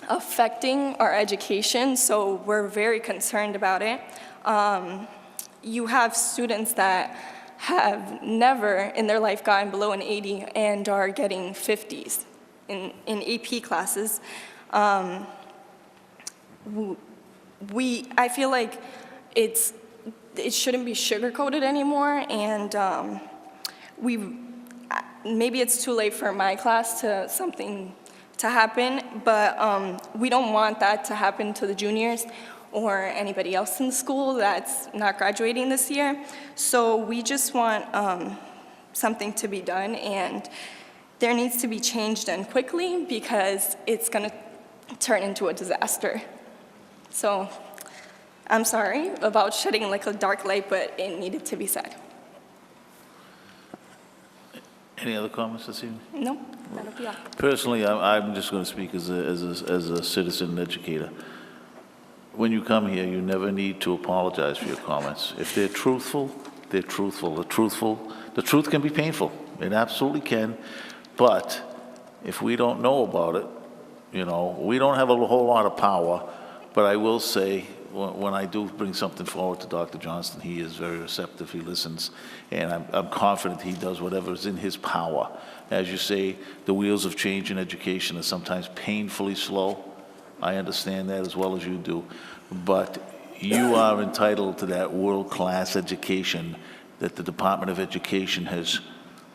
affecting our education, so we're very concerned about it. You have students that have never in their life gotten below an 80 and are getting 50s in AP classes. I feel like it shouldn't be sugar-coated anymore, and maybe it's too late for my class something to happen, but we don't want that to happen to the juniors or anybody else in the school that's not graduating this year. So we just want something to be done, and there needs to be change done quickly because it's going to turn into a disaster. So I'm sorry about shedding like a dark light, but it needed to be said. Any other comments this evening? No, that'll be all. Personally, I'm just going to speak as a citizen and educator. When you come here, you never need to apologize for your comments. If they're truthful, they're truthful. The truth can be painful. It absolutely can. But if we don't know about it, you know, we don't have a whole lot of power. But I will say, when I do bring something forward to Dr. Johnston, he is very receptive, he listens, and I'm confident he does whatever is in his power. As you say, the wheels of change in education are sometimes painfully slow. I understand that as well as you do. But you are entitled to that world-class education that the Department of Education has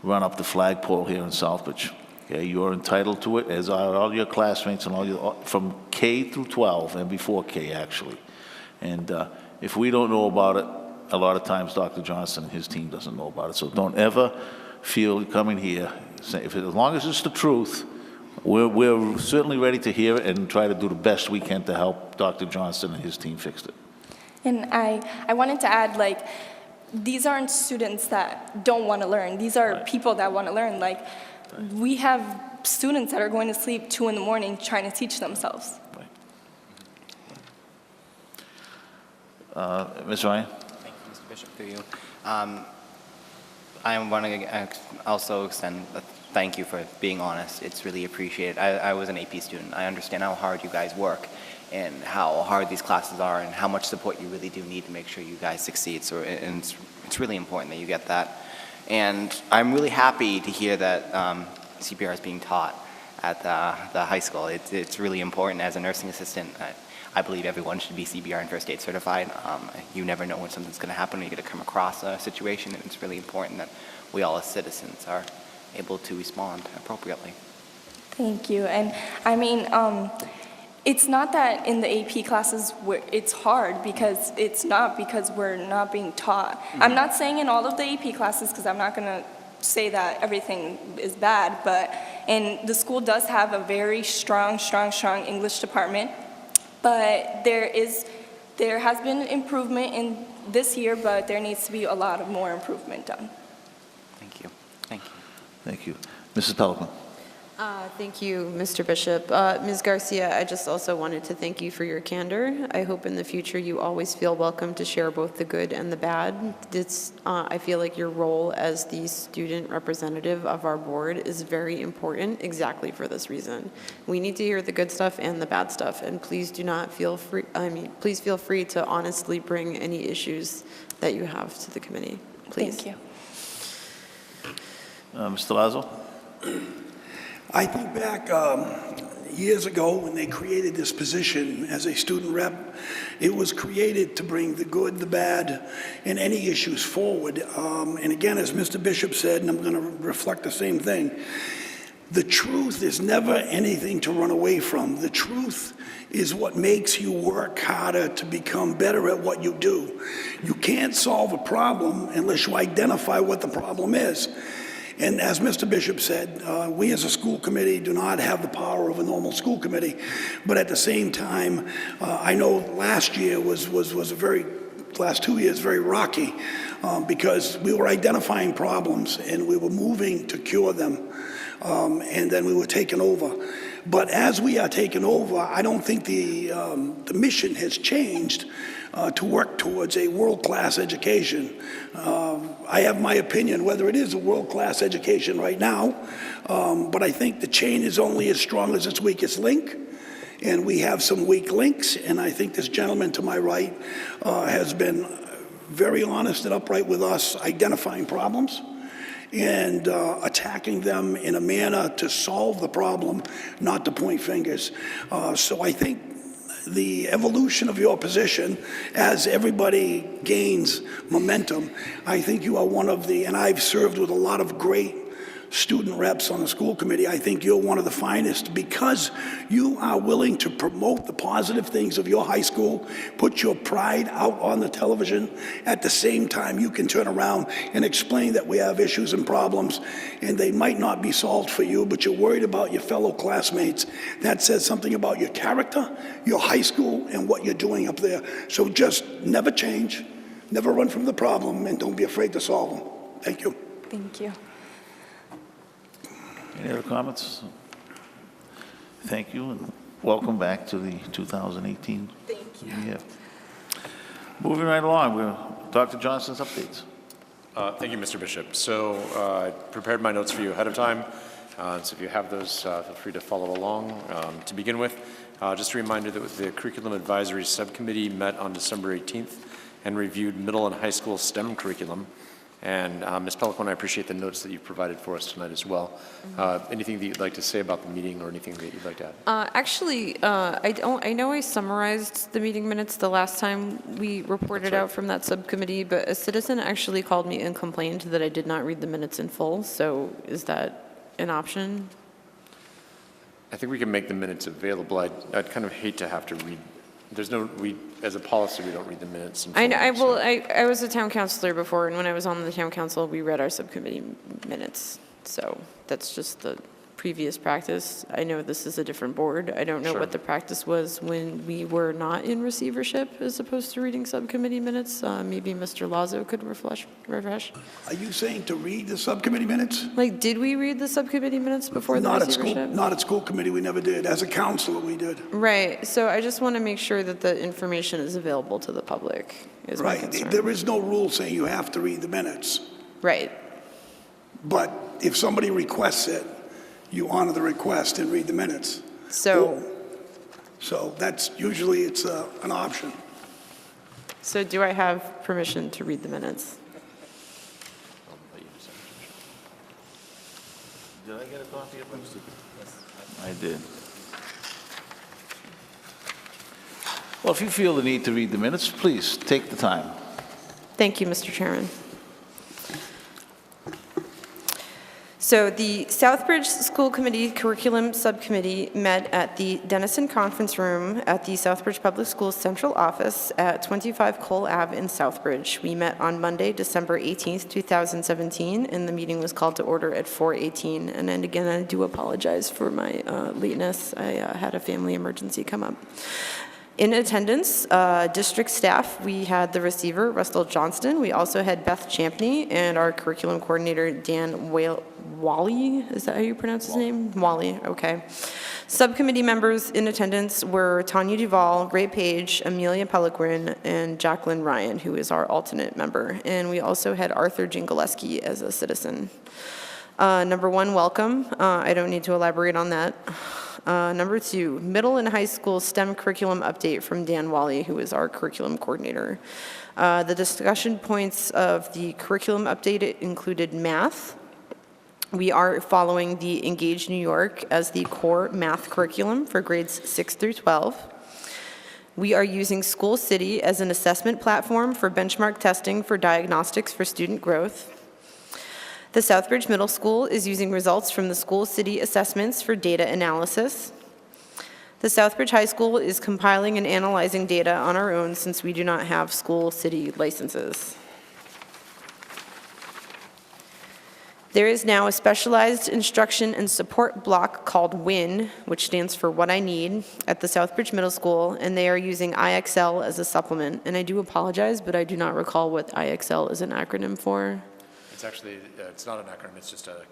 run up the flagpole here in Southbridge. Okay, you are entitled to it, as are all your classmates and all your, from K through 12 and before K, actually. And if we don't know about it, a lot of times Dr. Johnston and his team doesn't know about it. So don't ever feel coming here, as long as it's the truth, we're certainly ready to hear it and try to do the best we can to help Dr. Johnston and his team fix it. And I wanted to add, like, these aren't students that don't want to learn. These are people that want to learn. Like, we have students that are going to sleep 2 in the morning trying to teach themselves. Ms. Ryan? Thank you, Mr. Bishop, through you. I want to also extend a thank you for being honest. It's really appreciated. I was an AP student. I understand how hard you guys work and how hard these classes are and how much support you really do need to make sure you guys succeed. So and it's really important that you get that. And I'm really happy to hear that CPR is being taught at the high school. It's really important. As a nursing assistant, I believe everyone should be CPR and first aid certified. You never know when something's going to happen, or you're going to come across a situation, and it's really important that we all as citizens are able to respond appropriately. Thank you. And I mean, it's not that in the AP classes it's hard, because it's not because we're not being taught. I'm not saying in all of the AP classes, because I'm not going to say that everything is bad, and the school does have a very strong English department. But there has been improvement in this year, but there needs to be a lot of more improvement done. Thank you. Thank you. Thank you. Mrs. Pelican? Thank you, Mr. Bishop. Ms. Garcia, I just also wanted to thank you for your candor. I hope in the future you always feel welcome to share both the good and the bad. I feel like your role as the student representative of our board is very important exactly for this reason. We need to hear the good stuff and the bad stuff, and please do not feel free, please feel free to honestly bring any issues that you have to the committee. Please. Thank you. Mr. Lazo? I think back years ago when they created this position as a student rep, it was created to bring the good, the bad, and any issues forward. And again, as Mr. Bishop said, and I'm going to reflect the same thing, the truth is never anything to run away from. The truth is what makes you work harder to become better at what you do. You can't solve a problem unless you identify what the problem is. And as Mr. Bishop said, we as a school committee do not have the power of a normal school committee. But at the same time, I know last year was last 2 years very rocky because we were identifying problems and we were moving to cure them. And then we were taken over. But as we are taken over, I don't think the mission has changed to work towards a world-class education. I have my opinion whether it is a world-class education right now, but I think the chain is only as strong as its weakest link, and we have some weak links, and I think this gentleman to my right has been very honest and upright with us, identifying problems and attacking them in a manner to solve the problem, not to point fingers. So I think the evolution of your position, as everybody gains momentum, I think you are one of the, and I've served with a lot of great student reps on the school committee. I think you're one of the finest because you are willing to promote the positive things of your high school, put your pride out on the television. At the same time, you can turn around and explain that we have issues and problems, and they might not be solved for you, but you're worried about your fellow classmates. That says something about your character, your high school, and what you're doing up there. So just never change, never run from the problem, and don't be afraid to solve them. Thank you. Thank you. Any other comments? Thank you, and welcome back to the 2018 year. Moving right along, Dr. Johnson's updates. Thank you, Mr. Bishop. So I prepared my notes for you ahead of time. So if you have those, feel free to follow along. To begin with, just a reminder that the Curriculum Advisory Subcommittee met on December 18th and reviewed middle and high school STEM curriculum. And Ms. Pelican, I appreciate the notes that you've provided for us tonight as well. Anything that you'd like to say about the meeting or anything that you'd like to add? Actually, I know I summarized the meeting minutes the last time we reported out from that subcommittee, but a citizen actually called me and complained that I did not read the minutes in full. So is that an option? I think we can make the minutes available. I'd kind of hate to have to read. As a policy, we don't read the minutes. I was a town councilor before, and when I was on the town council, we read our subcommittee minutes. So that's just the previous practice. I know this is a different board. I don't know what the practice was when we were not in receivership as opposed to reading subcommittee minutes. Maybe Mr. Lazo could refresh. Are you saying to read the subcommittee minutes? Like, did we read the subcommittee minutes before the receivership? Not at school committee, we never did. As a counselor, we did. Right, so I just want to make sure that the information is available to the public, is my concern. There is no rule saying you have to read the minutes. Right. But if somebody requests it, you honor the request and read the minutes. So that's usually it's an option. So do I have permission to read the minutes? Did I get a copy of them? Yes. I did. Well, if you feel the need to read the minutes, please take the time. Thank you, Mr. Chairman. So the Southbridge School Committee Curriculum Subcommittee met at the Dennison Conference Room at the Southbridge Public Schools Central Office at 25 Cole Ave in Southbridge. We met on Monday, December 18th, 2017, and the meeting was called to order at 4:18. And then again, I do apologize for my lateness. I had a family emergency come up. In attendance, district staff, we had the receiver, Russell Johnston. We also had Beth Champney and our curriculum coordinator, Dan Wally. Is that how you pronounce his name? Wally, okay. Subcommittee members in attendance were Tanya Duvall, Ray Page, Amelia Peliquin, and Jacqueline Ryan, who is our alternate member. And we also had Arthur Jingaleski as a citizen. Number one, welcome. I don't need to elaborate on that. Number two, middle and high school STEM curriculum update from Dan Wally, who is our curriculum coordinator. The discussion points of the curriculum update included math. We are following the Engage New York as the core math curriculum for grades 6 through 12. We are using School City as an assessment platform for benchmark testing for diagnostics for student growth. The Southbridge Middle School is using results from the School City assessments for data analysis. The Southbridge High School is compiling and analyzing data on our own since we do not have School City licenses. There is now a specialized instruction and support block called WIN, which stands for What I Need, at the Southbridge Middle School, and they are using IXL as a supplement. And I do apologize, but I do not recall what IXL is an acronym for. It's actually, it's not an acronym, it's just a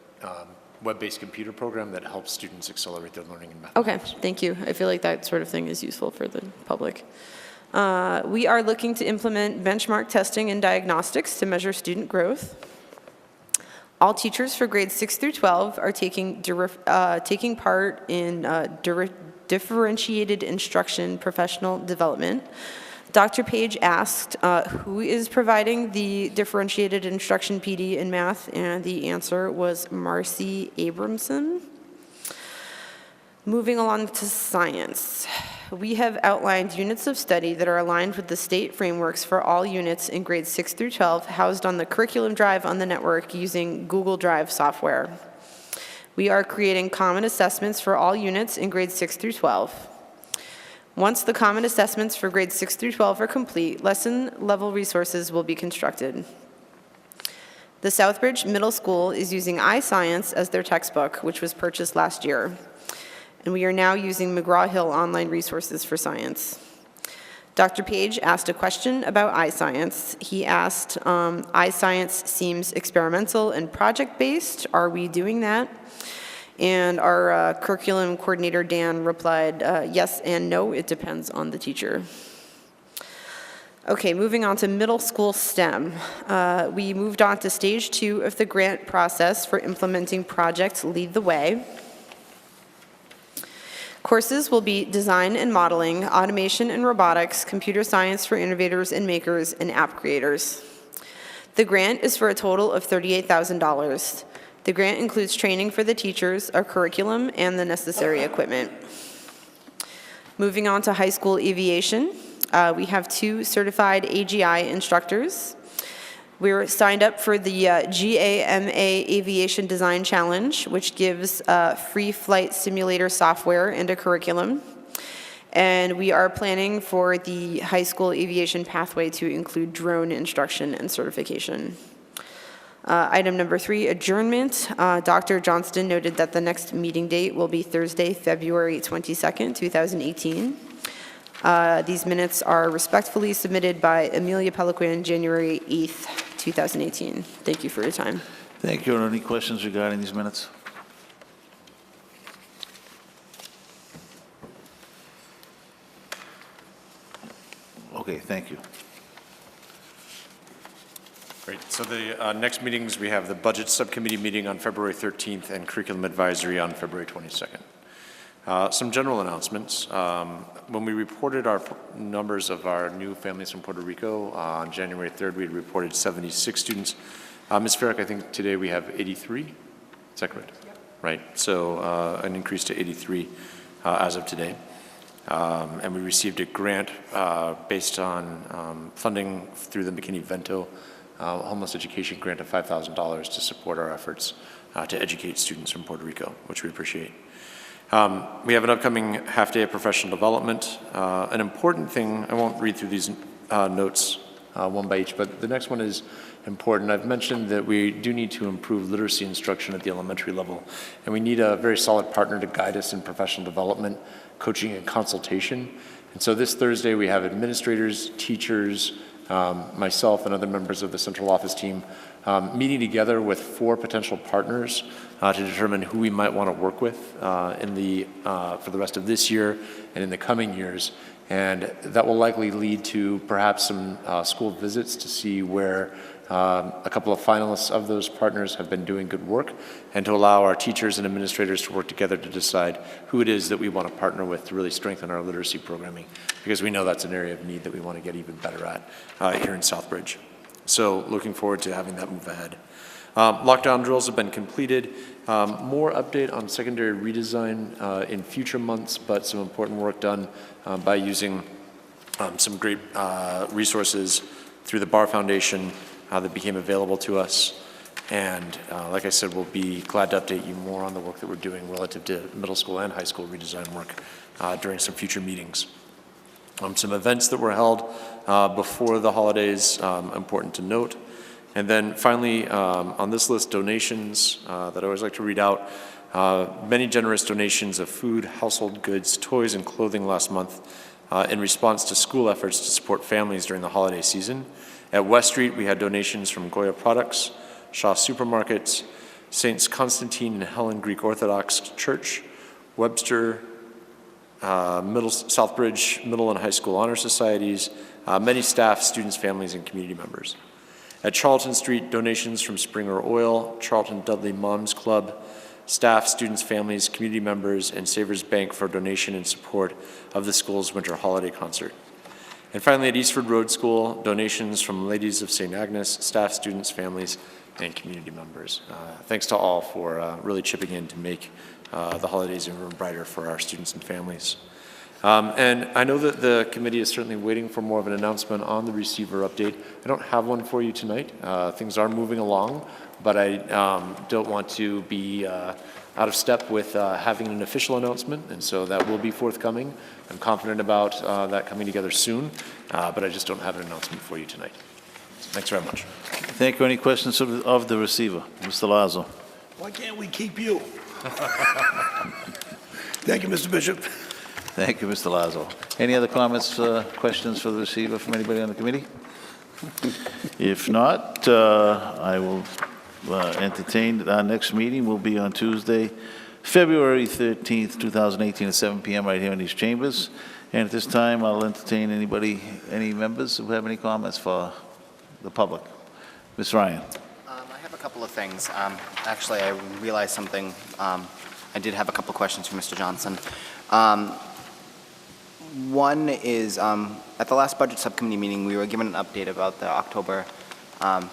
web-based computer program that helps students accelerate their learning in mathematics. Okay, thank you. I feel like that sort of thing is useful for the public. We are looking to implement benchmark testing and diagnostics to measure student growth. All teachers for grades 6 through 12 are taking part in differentiated instruction professional development. Dr. Page asked who is providing the differentiated instruction PD in math, and the answer was Marcy Abramson. Moving along to science. We have outlined units of study that are aligned with the state frameworks for all units in grades 6 through 12, housed on the curriculum drive on the network using Google Drive software. We are creating common assessments for all units in grades 6 through 12. Once the common assessments for grades 6 through 12 are complete, lesson level resources will be constructed. The Southbridge Middle School is using iScience as their textbook, which was purchased last year. And we are now using McGraw-Hill online resources for science. Dr. Page asked a question about iScience. He asked, iScience seems experimental and project-based. Are we doing that? And our curriculum coordinator, Dan, replied, yes and no, it depends on the teacher. Okay, moving on to middle school STEM. We moved on to stage 2 of the grant process for implementing Project Lead the Way. Courses will be design and modeling, automation and robotics, computer science for innovators and makers, and app creators. The grant is for a total of $38,000. The grant includes training for the teachers, a curriculum, and the necessary equipment. Moving on to high school aviation, we have 2 certified AGI instructors. We're signed up for the GAMA Aviation Design Challenge, which gives free flight simulator software and a curriculum. And we are planning for the high school aviation pathway to include drone instruction and certification. Item number 3, adjournment. Dr. Johnston noted that the next meeting date will be Thursday, February 22nd, 2018. These minutes are respectfully submitted by Amelia Peliquin, January 8th, 2018. Thank you for your time. Thank you. Are there any questions regarding these minutes? Okay, thank you. Great. So the next meetings, we have the Budget Subcommittee meeting on February 13th and Curriculum Advisory on February 22nd. Some general announcements. When we reported our numbers of our new families from Puerto Rico on January 3rd, we had reported 76 students. Ms. Farrick, I think today we have 83. Is that correct? Yep. Right. So an increase to 83 as of today. And we received a grant based on funding through the McKinney-Vento homeless education grant of $5,000 to support our efforts to educate students from Puerto Rico, which we appreciate. We have an upcoming half day of professional development. An important thing, I won't read through these notes one by each, but the next one is important. I've mentioned that we do need to improve literacy instruction at the elementary level, and we need a very solid partner to guide us in professional development, coaching, and consultation. And so this Thursday we have administrators, teachers, myself and other members of the central office team meeting together with 4 potential partners to determine who we might want to work with for the rest of this year and in the coming years. And that will likely lead to perhaps some school visits to see where a couple of finalists of those partners have been doing good work, and to allow our teachers and administrators to work together to decide who it is that we want to partner with to really strengthen our literacy programming, because we know that's an area of need that we want to get even better at here in Southbridge. So looking forward to having that move ahead. Lockdown drills have been completed. More update on secondary redesign in future months, but some important work done by using some great resources through the Barr Foundation that became available to us. And like I said, we'll be glad to update you more on the work that we're doing relative to middle school and high school redesign work during some future meetings. Some events that were held before the holidays, important to note. And then finally, on this list, donations that I always like to read out. Many generous donations of food, household goods, toys, and clothing last month in response to school efforts to support families during the holiday season. At West Street, we had donations from Goya Products, Shaw Supermarkets, Saints Constantine and Helen Greek Orthodox Church, Webster, Southbridge Middle and High School Honor Societies, many staff, students, families, and community members. At Charlton Street, donations from Springer Oil, Charlton Dudley Moms Club, staff, students, families, community members, and Savers Bank for donation and support of the school's winter holiday concert. And finally, at Eastford Road School, donations from Ladies of St. Agnes, staff, students, families, and community members. Thanks to all for really chipping in to make the holidays even brighter for our students and families. And I know that the committee is certainly waiting for more of an announcement on the receiver update. I don't have one for you tonight. Things are moving along, but I don't want to be out of step with having an official announcement, and so that will be forthcoming. I'm confident about that coming together soon, but I just don't have an announcement for you tonight. Thanks very much. Thank you. Any questions of the receiver? Mr. Lazo. Why can't we keep you? Thank you, Mr. Bishop. Thank you, Mr. Lazo. Any other comments, questions for the receiver from anybody on the committee? If not, I will entertain. Our next meeting will be on Tuesday, February 13th, 2018 at 7 p.m. right here in these chambers. And at this time, I'll entertain any members who have any comments for the public. Ms. Ryan. I have a couple of things. Actually, I realized something. I did have a couple of questions for Mr. Johnson. One is, at the last budget subcommittee meeting, we were given an update about the October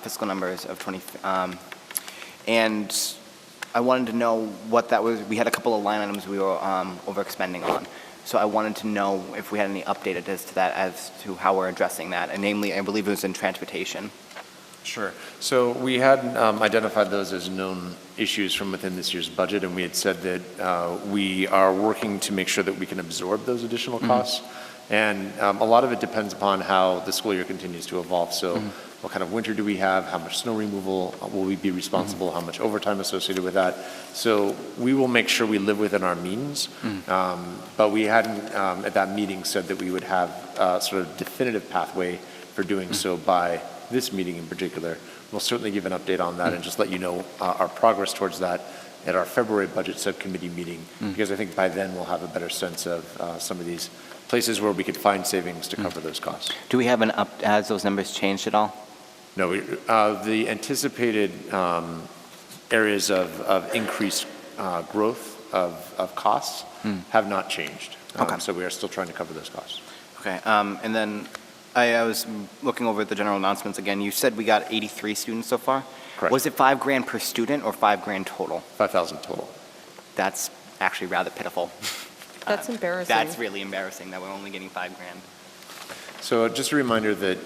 fiscal numbers of 20, and I wanted to know what that was. We had a couple of line items we were overexpending on. So I wanted to know if we had any update as to that, as to how we're addressing that, and namely, I believe it was in transportation. Sure. So we had identified those as known issues from within this year's budget, and we had said that we are working to make sure that we can absorb those additional costs. And a lot of it depends upon how the school year continues to evolve. So what kind of winter do we have? How much snow removal will we be responsible? How much overtime associated with that? So we will make sure we live within our means. But we hadn't, at that meeting, said that we would have sort of definitive pathway for doing so by this meeting in particular. We'll certainly give an update on that and just let you know our progress towards that at our February budget subcommittee meeting, because I think by then we'll have a better sense of some of these places where we could find savings to cover those costs. Do we have has those numbers changed at all? No, the anticipated areas of increased growth of costs have not changed. So we are still trying to cover those costs. Okay, and then I was looking over at the general announcements again. You said we got 83 students so far? Correct. Was it $5,000 per student or $5,000 total? 5,000 total. That's actually rather pitiful. That's embarrassing. That's really embarrassing that we're only getting $5,000. So just a reminder that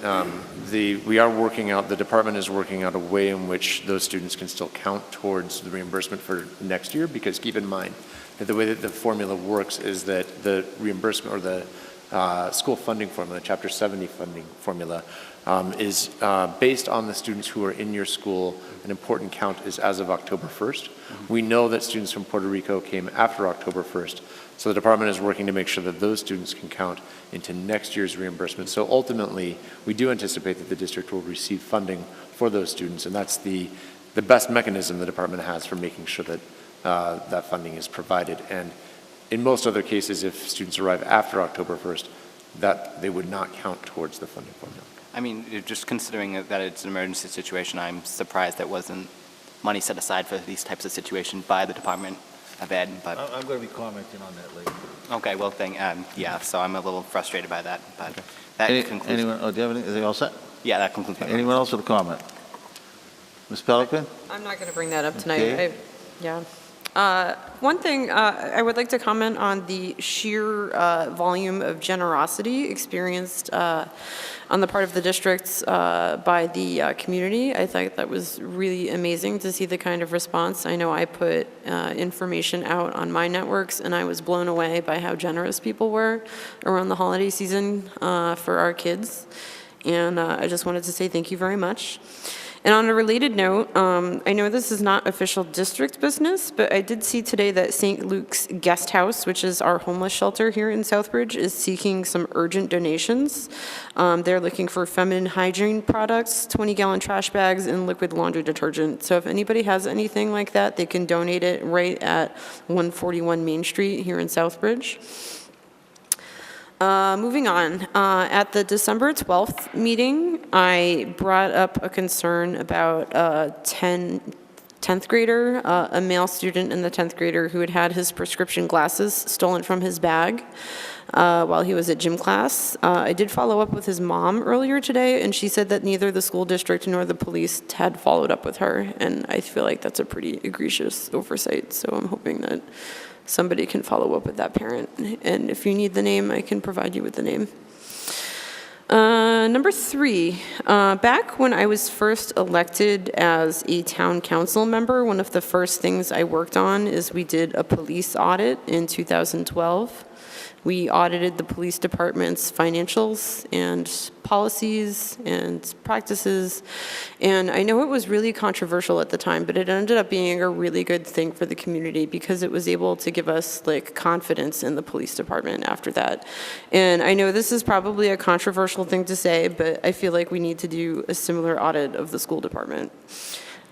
we are working out, the department is working out a way in which those students can still count towards the reimbursement for next year, because keep in mind that the way that the formula works is that the reimbursement or the school funding formula, Chapter 70 funding formula, is based on the students who are in your school. An important count is as of October 1st. We know that students from Puerto Rico came after October 1st, so the department is working to make sure that those students can count into next year's reimbursement. So ultimately, we do anticipate that the district will receive funding for those students, and that's the best mechanism the department has for making sure that that funding is provided. And in most other cases, if students arrive after October 1st, that they would not count towards the funding formula. I mean, just considering that it's an emergency situation, I'm surprised there wasn't money set aside for these types of situations by the Department of Ed, but... I'm going to be commenting on that later. Okay, well, yeah, so I'm a little frustrated by that, but that concludes... Anyone, do you have anything? Are they all set? Yeah, that concludes my... Anyone else with a comment? Ms. Pelican? I'm not going to bring that up tonight. Okay. One thing, I would like to comment on the sheer volume of generosity experienced on the part of the districts by the community. I thought that was really amazing to see the kind of response. I know I put information out on my networks, and I was blown away by how generous people were around the holiday season for our kids. And I just wanted to say thank you very much. And on a related note, I know this is not official district business, but I did see today that St. Luke's Guest House, which is our homeless shelter here in Southbridge, is seeking some urgent donations. They're looking for feminine hygiene products, 20-gallon trash bags, and liquid laundry detergent. So if anybody has anything like that, they can donate it right at 141 Main Street here in Southbridge. Moving on, at the December 12th meeting, I brought up a concern about a 10th grader, a male student in the 10th grader who had had his prescription glasses stolen from his bag while he was at gym class. I did follow up with his mom earlier today, and she said that neither the school district nor the police had followed up with her, and I feel like that's a pretty egregious oversight, so I'm hoping that somebody can follow up with that parent. And if you need the name, I can provide you with the name. Number 3, back when I was first elected as a town council member, one of the first things I worked on is we did a police audit in 2012. We audited the police department's financials and policies and practices. And I know it was really controversial at the time, but it ended up being a really good thing for the community because it was able to give us like confidence in the police department after that. And I know this is probably a controversial thing to say, but I feel like we need to do a similar audit of the school department.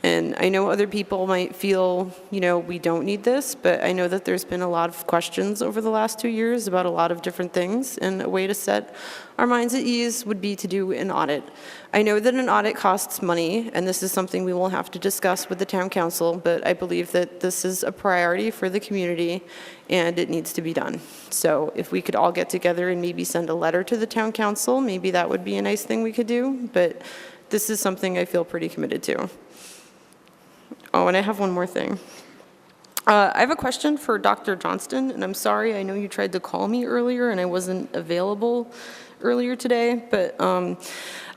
And I know other people might feel, you know, we don't need this, but I know that there's been a lot of questions over the last 2 years about a lot of different things, and a way to set our minds at ease would be to do an audit. I know that an audit costs money, and this is something we will have to discuss with the town council, but I believe that this is a priority for the community, and it needs to be done. So if we could all get together and maybe send a letter to the town council, maybe that would be a nice thing we could do, but this is something I feel pretty committed to. Oh, and I have one more thing. I have a question for Dr. Johnston, and I'm sorry, I know you tried to call me earlier and I wasn't available earlier today, but I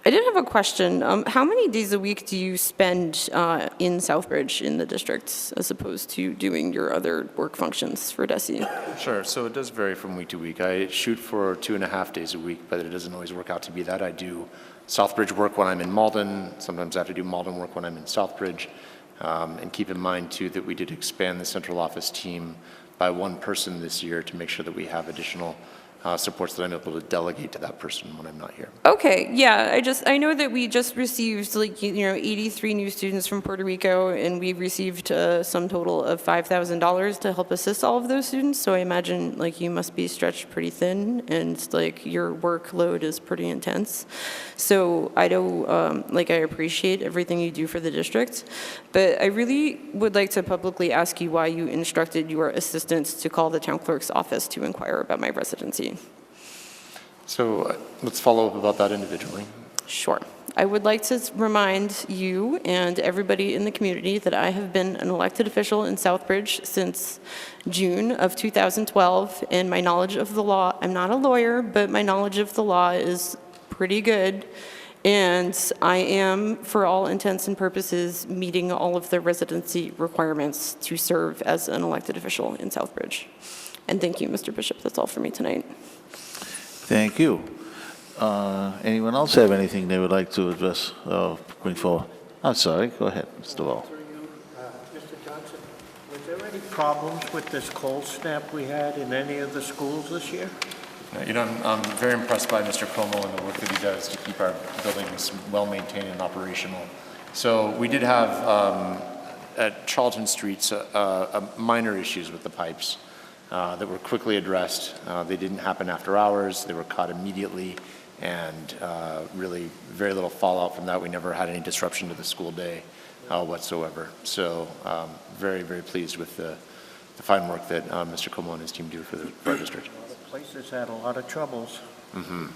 did have a question. How many days a week do you spend in Southbridge in the district as opposed to doing your other work functions for Deci? Sure, so it does vary from week to week. I shoot for 2.5 days a week, but it doesn't always work out to be that. I do Southbridge work when I'm in Malden. Sometimes I have to do Malden work when I'm in Southbridge. And keep in mind, too, that we did expand the central office team by 1 person this year to make sure that we have additional supports that I'm able to delegate to that person when I'm not here. Okay, yeah, I know that we just received 83 new students from Puerto Rico, and we received some total of $5,000 to help assist all of those students. So I imagine you must be stretched pretty thin, and your workload is pretty intense. So I do I appreciate everything you do for the district, but I really would like to publicly ask you why you instructed your assistants to call the town clerk's office to inquire about my residency. So let's follow up about that individually. Sure. I would like to remind you and everybody in the community that I have been an elected official in Southbridge since June of 2012, and my knowledge of the law, I'm not a lawyer, but my knowledge of the law is pretty good, and I am, for all intents and purposes, meeting all of the residency requirements to serve as an elected official in Southbridge. And thank you, Mr. Bishop. That's all for me tonight. Thank you. Anyone else have anything they would like to address going forward? I'm sorry, go ahead, Mr. Wall. Mr. Johnson, was there any problems with this cold snap we had in any of the schools this year? I'm very impressed by Mr. Como and the work that he does to keep our buildings well-maintained and operational. So we did have, at Charlton Streets, minor issues with the pipes that were quickly addressed. They didn't happen after hours. They were caught immediately, and really very little fallout from that. We never had any disruption to the school day whatsoever. So very, very pleased with the fine work that Mr. Como and his team do for our district. Places had a lot of troubles. Mm-hmm.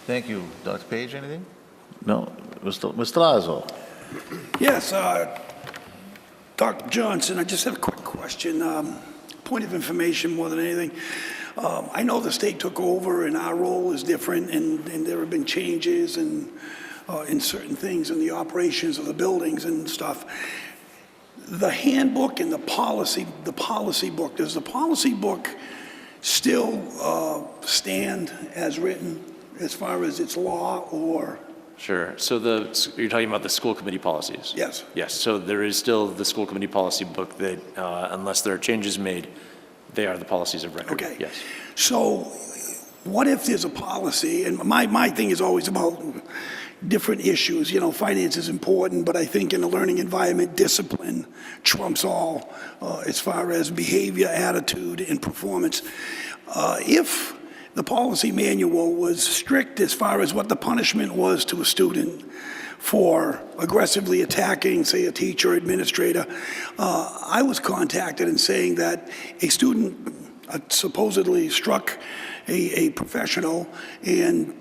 Thank you. Dr. Page, anything? No? Mr. Lazo? Yes, Dr. Johnson, I just have a quick question, point of information more than anything. I know the state took over and our role is different, and there have been changes in certain things in the operations of the buildings and stuff. The handbook and the policy book, does the policy book still stand as written as far as its law, or? Sure. So you're talking about the school committee policies? Yes. Yes. So there is still the school committee policy book that, unless there are changes made, they are the policies of record. Okay. Yes. So what if there's a policy, and my thing is always about different issues. Finance is important, but I think in a learning environment, discipline trumps all as far as behavior, attitude, and performance. If the policy manual was strict as far as what the punishment was to a student for aggressively attacking, say, a teacher or administrator, I was contacted and saying that a student supposedly struck a professional, and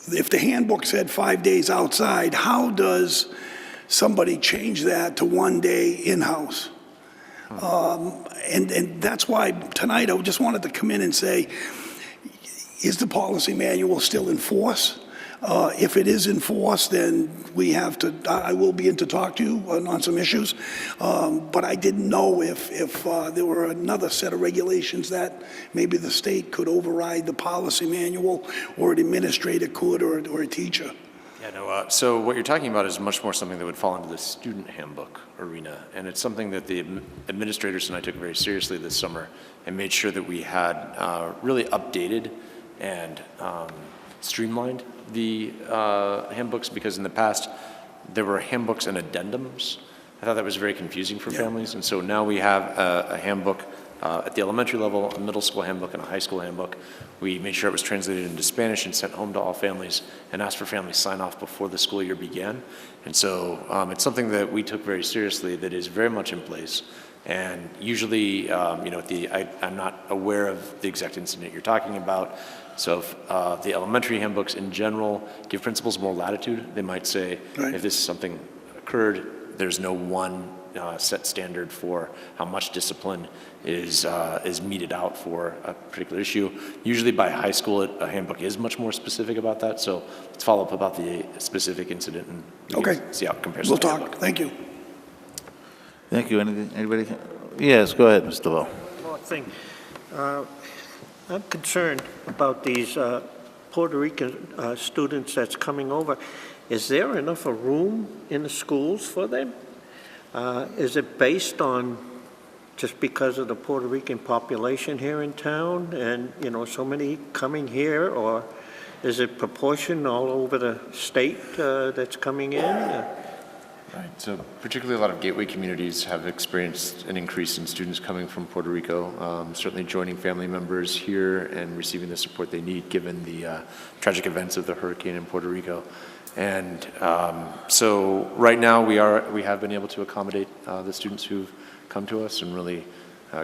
if the handbook said 5 days outside, how does somebody change that to 1 day in-house? And that's why tonight I just wanted to come in and say, is the policy manual still in force? If it is in force, then I will be in to talk to you on some issues. But I didn't know if there were another set of regulations that maybe the state could override the policy manual, or an administrator could, or a teacher. Yeah, no, so what you're talking about is much more something that would fall into the student handbook arena. And it's something that the administrators and I took very seriously this summer and made sure that we had really updated and streamlined the handbooks, because in the past there were handbooks and addendums. I thought that was very confusing for families, and so now we have a handbook at the elementary level, a middle school handbook, and a high school handbook. We made sure it was translated into Spanish and sent home to all families, and asked for family sign-off before the school year began. And so it's something that we took very seriously, that is very much in place. And usually, I'm not aware of the exact incident you're talking about. So if the elementary handbooks in general give principals more latitude, they might say, if this is something occurred, there's no one set standard for how much discipline is meted out for a particular issue. Usually by high school, a handbook is much more specific about that. So let's follow up about the specific incident and see how it compares. We'll to the talk. handbook. Thank you. Thank you. Anybody? Yes, go ahead, Mr. Vo. One more thing. I'm concerned about these Puerto Rican students that's coming over. Is there enough room in the schools for them? Is it based on just because of the Puerto Rican population here in town and, so many coming here, or is it proportion all over the state that's coming in? Right, so particularly a lot of gateway communities have experienced an increase in students coming from Puerto Rico, certainly joining family members here and receiving the support they need given the tragic events of the hurricane in Puerto Rico. And so right now we have been able to accommodate the students who've come to us and really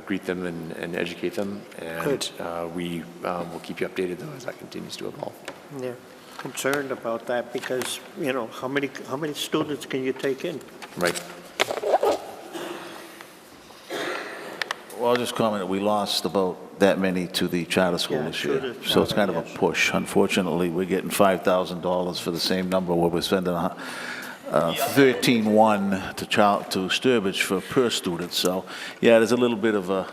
greet them and educate them. And we will keep you updated though as that continues to evolve. Yeah, concerned about that because, how many students can you take in? Right. Well, I'll just comment that we lost about that many to the charter school this year. So it's kind of a push. Unfortunately, we're getting $5,000 for the same number where we're spending $13,100 to Sturbridge for per student. So, yeah, there's a little bit of a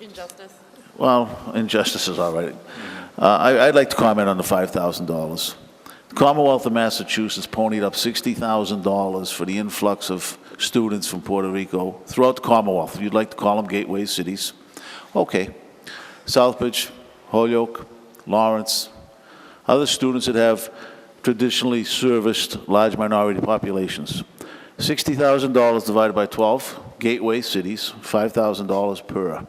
Injustice. well, injustice is all right. I'd like to comment on the $5,000. The Commonwealth of Massachusetts ponied up $60,000 for the influx of students from Puerto Rico throughout the Commonwealth. If you'd like to call them gateway cities, okay. Southbridge, Holyoke, Lawrence, other students that have traditionally serviced large minority populations. $60,000 divided by 12 gateway cities, $5,000 per.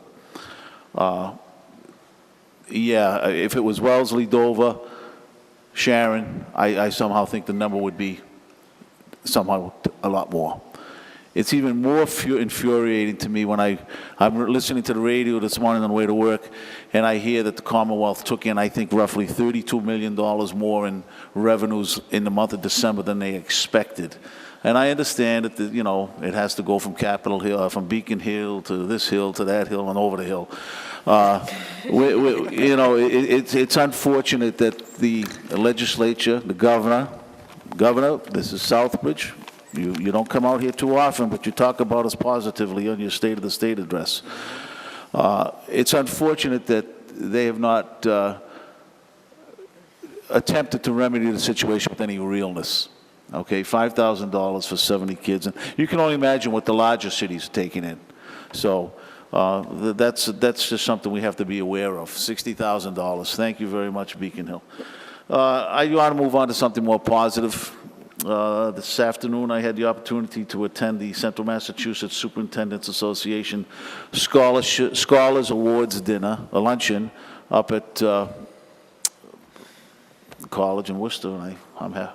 Yeah, if it was Wellesley, Dover, Sharon, I somehow think the number would be somehow a lot more. It's even more infuriating to me when I'm listening to the radio this morning on the way to work, and I hear that the Commonwealth took in, I think, roughly $32 million more in revenues in the month of December than they expected. And I understand that, it has to go from Capitol Hill, from Beacon Hill to this hill to that hill and over the hill. It's unfortunate that the legislature, the governor, this is Southbridge. You don't come out here too often, but you talk about us positively on your State of the State address. It's unfortunate that they have not attempted to remedy the situation with any realness. Okay, $5,000 for 70 kids. And you can only imagine what the larger cities are taking in. So that's just something we have to be aware of. $60,000. Thank you very much, Beacon Hill. I want to move on to something more positive. This afternoon, I had the opportunity to attend the Central Massachusetts Superintendents Association Scholars Awards dinner, a luncheon, up at college in Worcester, and I'm happy.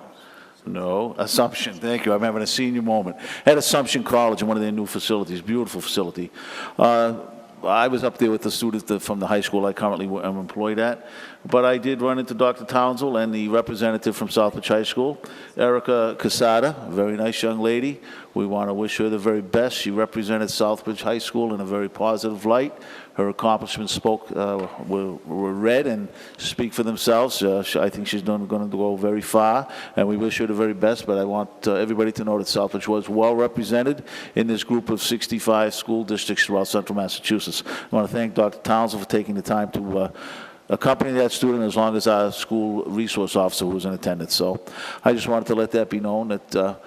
No, Assumption, thank you. I'm having a senior moment. At Assumption College in one of their new facilities, beautiful facility. I was up there with the students from the high school I currently am employed at. but I did run into Dr. Townsend and the representative from Southbridge High School, Erica Casada, a very nice young lady. We want to wish her the very best. She represented Southbridge High School in a very positive light. Her accomplishments were read and speak for themselves. I think she's going to go very far, and we wish her the very best, but I want everybody to know that Southbridge was well represented in this group of 65 school districts throughout central Massachusetts. I want to thank Dr. Townsend for taking the time to accompany that student, as long as our school resource officer who was in attendance. So I just wanted to let that be known that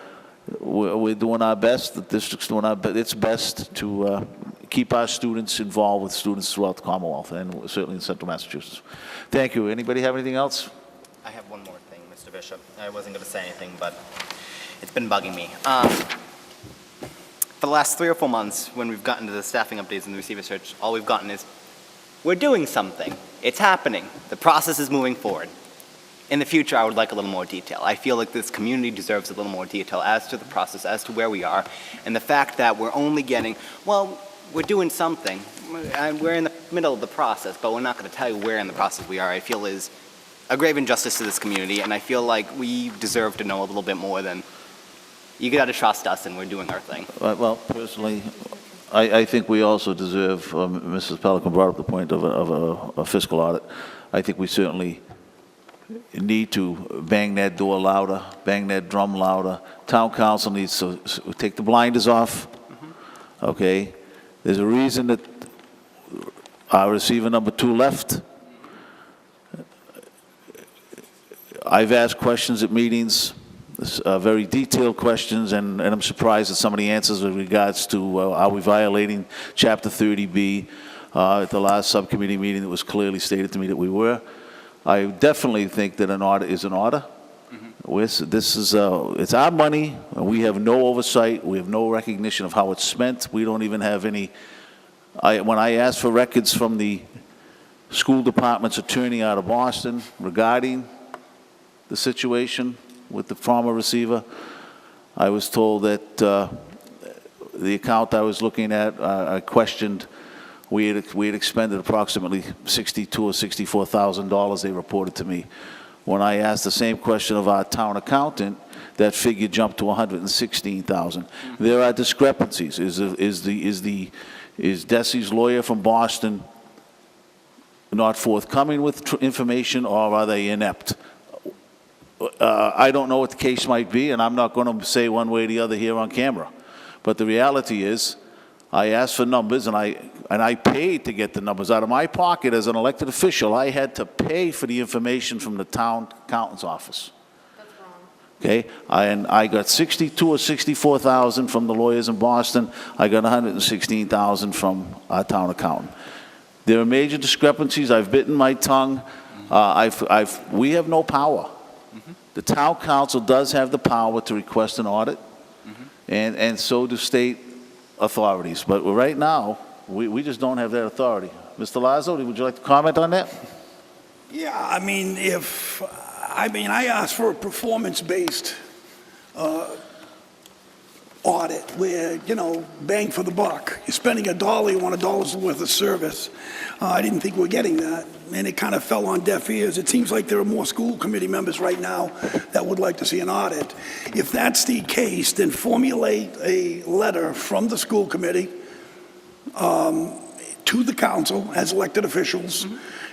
we're doing our best, the district's doing its best to keep our students involved with students throughout the Commonwealth, and certainly in central Massachusetts. Thank you. Anybody have anything else? I have one more thing, Mr. Bishop. I wasn't going to say anything, but it's been bugging me. For the last 3 or 4 months, when we've gotten to the staffing updates and the receiver search, all we've gotten is, we're doing something. It's happening. The process is moving forward. In the future, I would like a little more detail. I feel like this community deserves a little more detail as to the process, as to where we are, and the fact that we're only getting, well, we're doing something, and we're in the middle of the process, but we're not going to tell you where in the process we are, I feel is a grave injustice to this community, and I feel like we deserve to know a little bit more than, you got to trust us and we're doing our thing. Well, personally, I think we also deserve, Mrs. Pelican brought up the point of a fiscal audit. I think we certainly need to bang that door louder, bang that drum louder. Town council needs to take the blinders off, okay? There's a reason that our receiver number 2 left. I've asked questions at meetings, very detailed questions, and I'm surprised at some of the answers with regards to are we violating Chapter 30B. At the last subcommittee meeting, it was clearly stated to me that we were. I definitely think that an order is an order. This is it's our money, and we have no oversight. We have no recognition of how it's spent. We don't even have any. When I asked for records from the school department's attorney out of Boston regarding the situation with the former receiver, I was told that the account I was looking at, I questioned. We had expended approximately $62,000 or $64,000, they reported to me. When I asked the same question of our town accountant, that figure jumped to $116,000. There are discrepancies. Is Deci's lawyer from Boston not forthcoming with information, or are they inept? I don't know what the case might be, and I'm not going to say one way or the other here on camera. But the reality is, I asked for numbers, and I paid to get the numbers out of my pocket as an elected official. I had to pay for the information from the town accountant's office. That's wrong. Okay, and I got $62,000 or $64,000 from the lawyers in Boston. I got $116,000 from our town accountant. There are major discrepancies. I've bitten my tongue. We have no power. The town council does have the power to request an audit, and so do state authorities. But right now, we just don't have that authority. Mr. Lazo, would you like to comment on that? Yeah, I mean, I asked for a performance-based audit where, bang for the buck. You're spending $1, you want $1 worth of service. I didn't think we were getting that, and it kind of fell on deaf ears. It seems like there are more school committee members right now that would like to see an audit. If that's the case, then formulate a letter from the school committee to the council as elected officials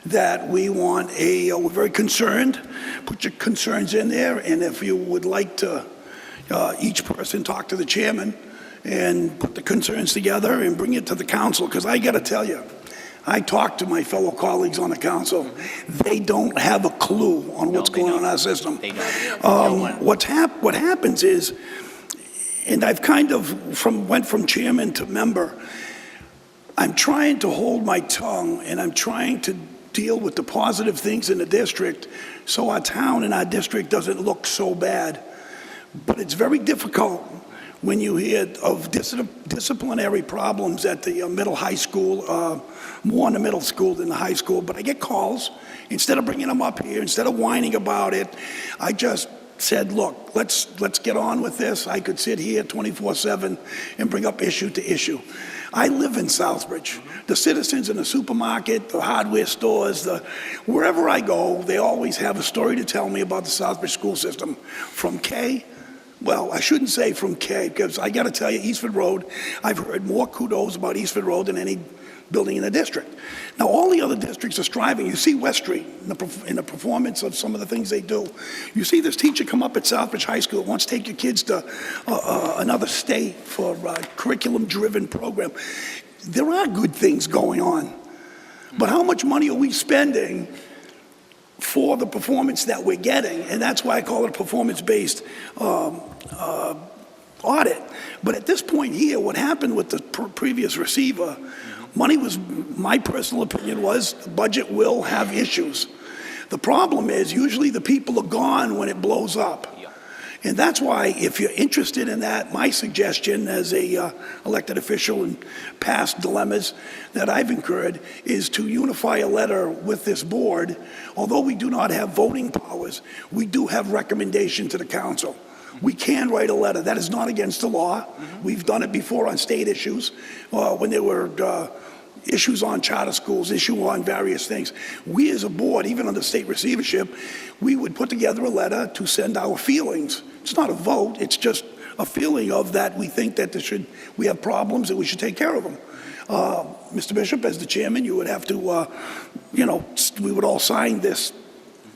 that we want we're very concerned. Put your concerns in there, and if you would like to, each person talk to the chairman and put the concerns together and bring it to the council, because I got to tell you, I talked to my fellow colleagues on the council. They don't have a clue on what's going on in our system. They don't. What happens is, and I've kind of went from chairman to member, I'm trying to hold my tongue, and I'm trying to deal with the positive things in the district so our town and our district doesn't look so bad. But it's very difficult when you hear of disciplinary problems at the middle high school, more in the middle school than the high school. But I get calls. Instead of bringing them up here, instead of whining about it, I just said, look, let's get on with this. I could sit here 24/7 and bring up issue to issue. I live in Southbridge. The citizens in the supermarket, the hardware stores, wherever I go, they always have a story to tell me about the Southbridge school system. From K, well, I shouldn't say from K, because I got to tell you, Eastford Road, I've heard more kudos about Eastford Road than any building in the district. Now, all the other districts are striving. You see West Street in the performance of some of the things they do. You see this teacher come up at Southbridge High School, wants to take your kids to another state for a curriculum-driven program. There are good things going on. But how much money are we spending for the performance that we're getting? And that's why I call it a performance-based audit. But at this point here, what happened with the previous receiver, money was, my personal opinion was, the budget will have issues. The problem is, usually the people are gone when it blows up. And that's why, if you're interested in that, my suggestion as a elected official in past dilemmas that I've incurred is to unify a letter with this board. Although we do not have voting powers, we do have recommendation to the council. We can write a letter. That is not against the law. We've done it before on state issues, when there were issues on charter schools, issue on various things. We as a board, even under state receivership, we would put together a letter to send our feelings. It's not a vote, it's just a feeling of that we think that we have problems and we should take care of them. Mr. Bishop, as the chairman, you would have to, we would all sign this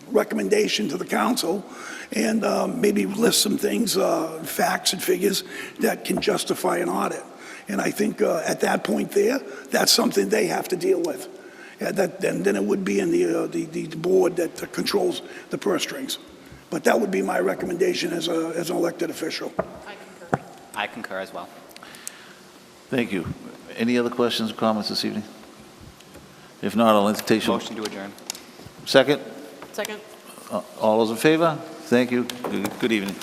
recommendation to the council and maybe list some things, facts and figures that can justify an audit. And I think at that point there, that's something they have to deal with. Then it would be in the board that controls the purse strings. But that would be my recommendation as an elected official. I concur as well. Thank you. Any other questions or comments this evening? If not, I'll entertain a Motion to adjourn. Second? Second. All those in favor? Thank you. Good evening.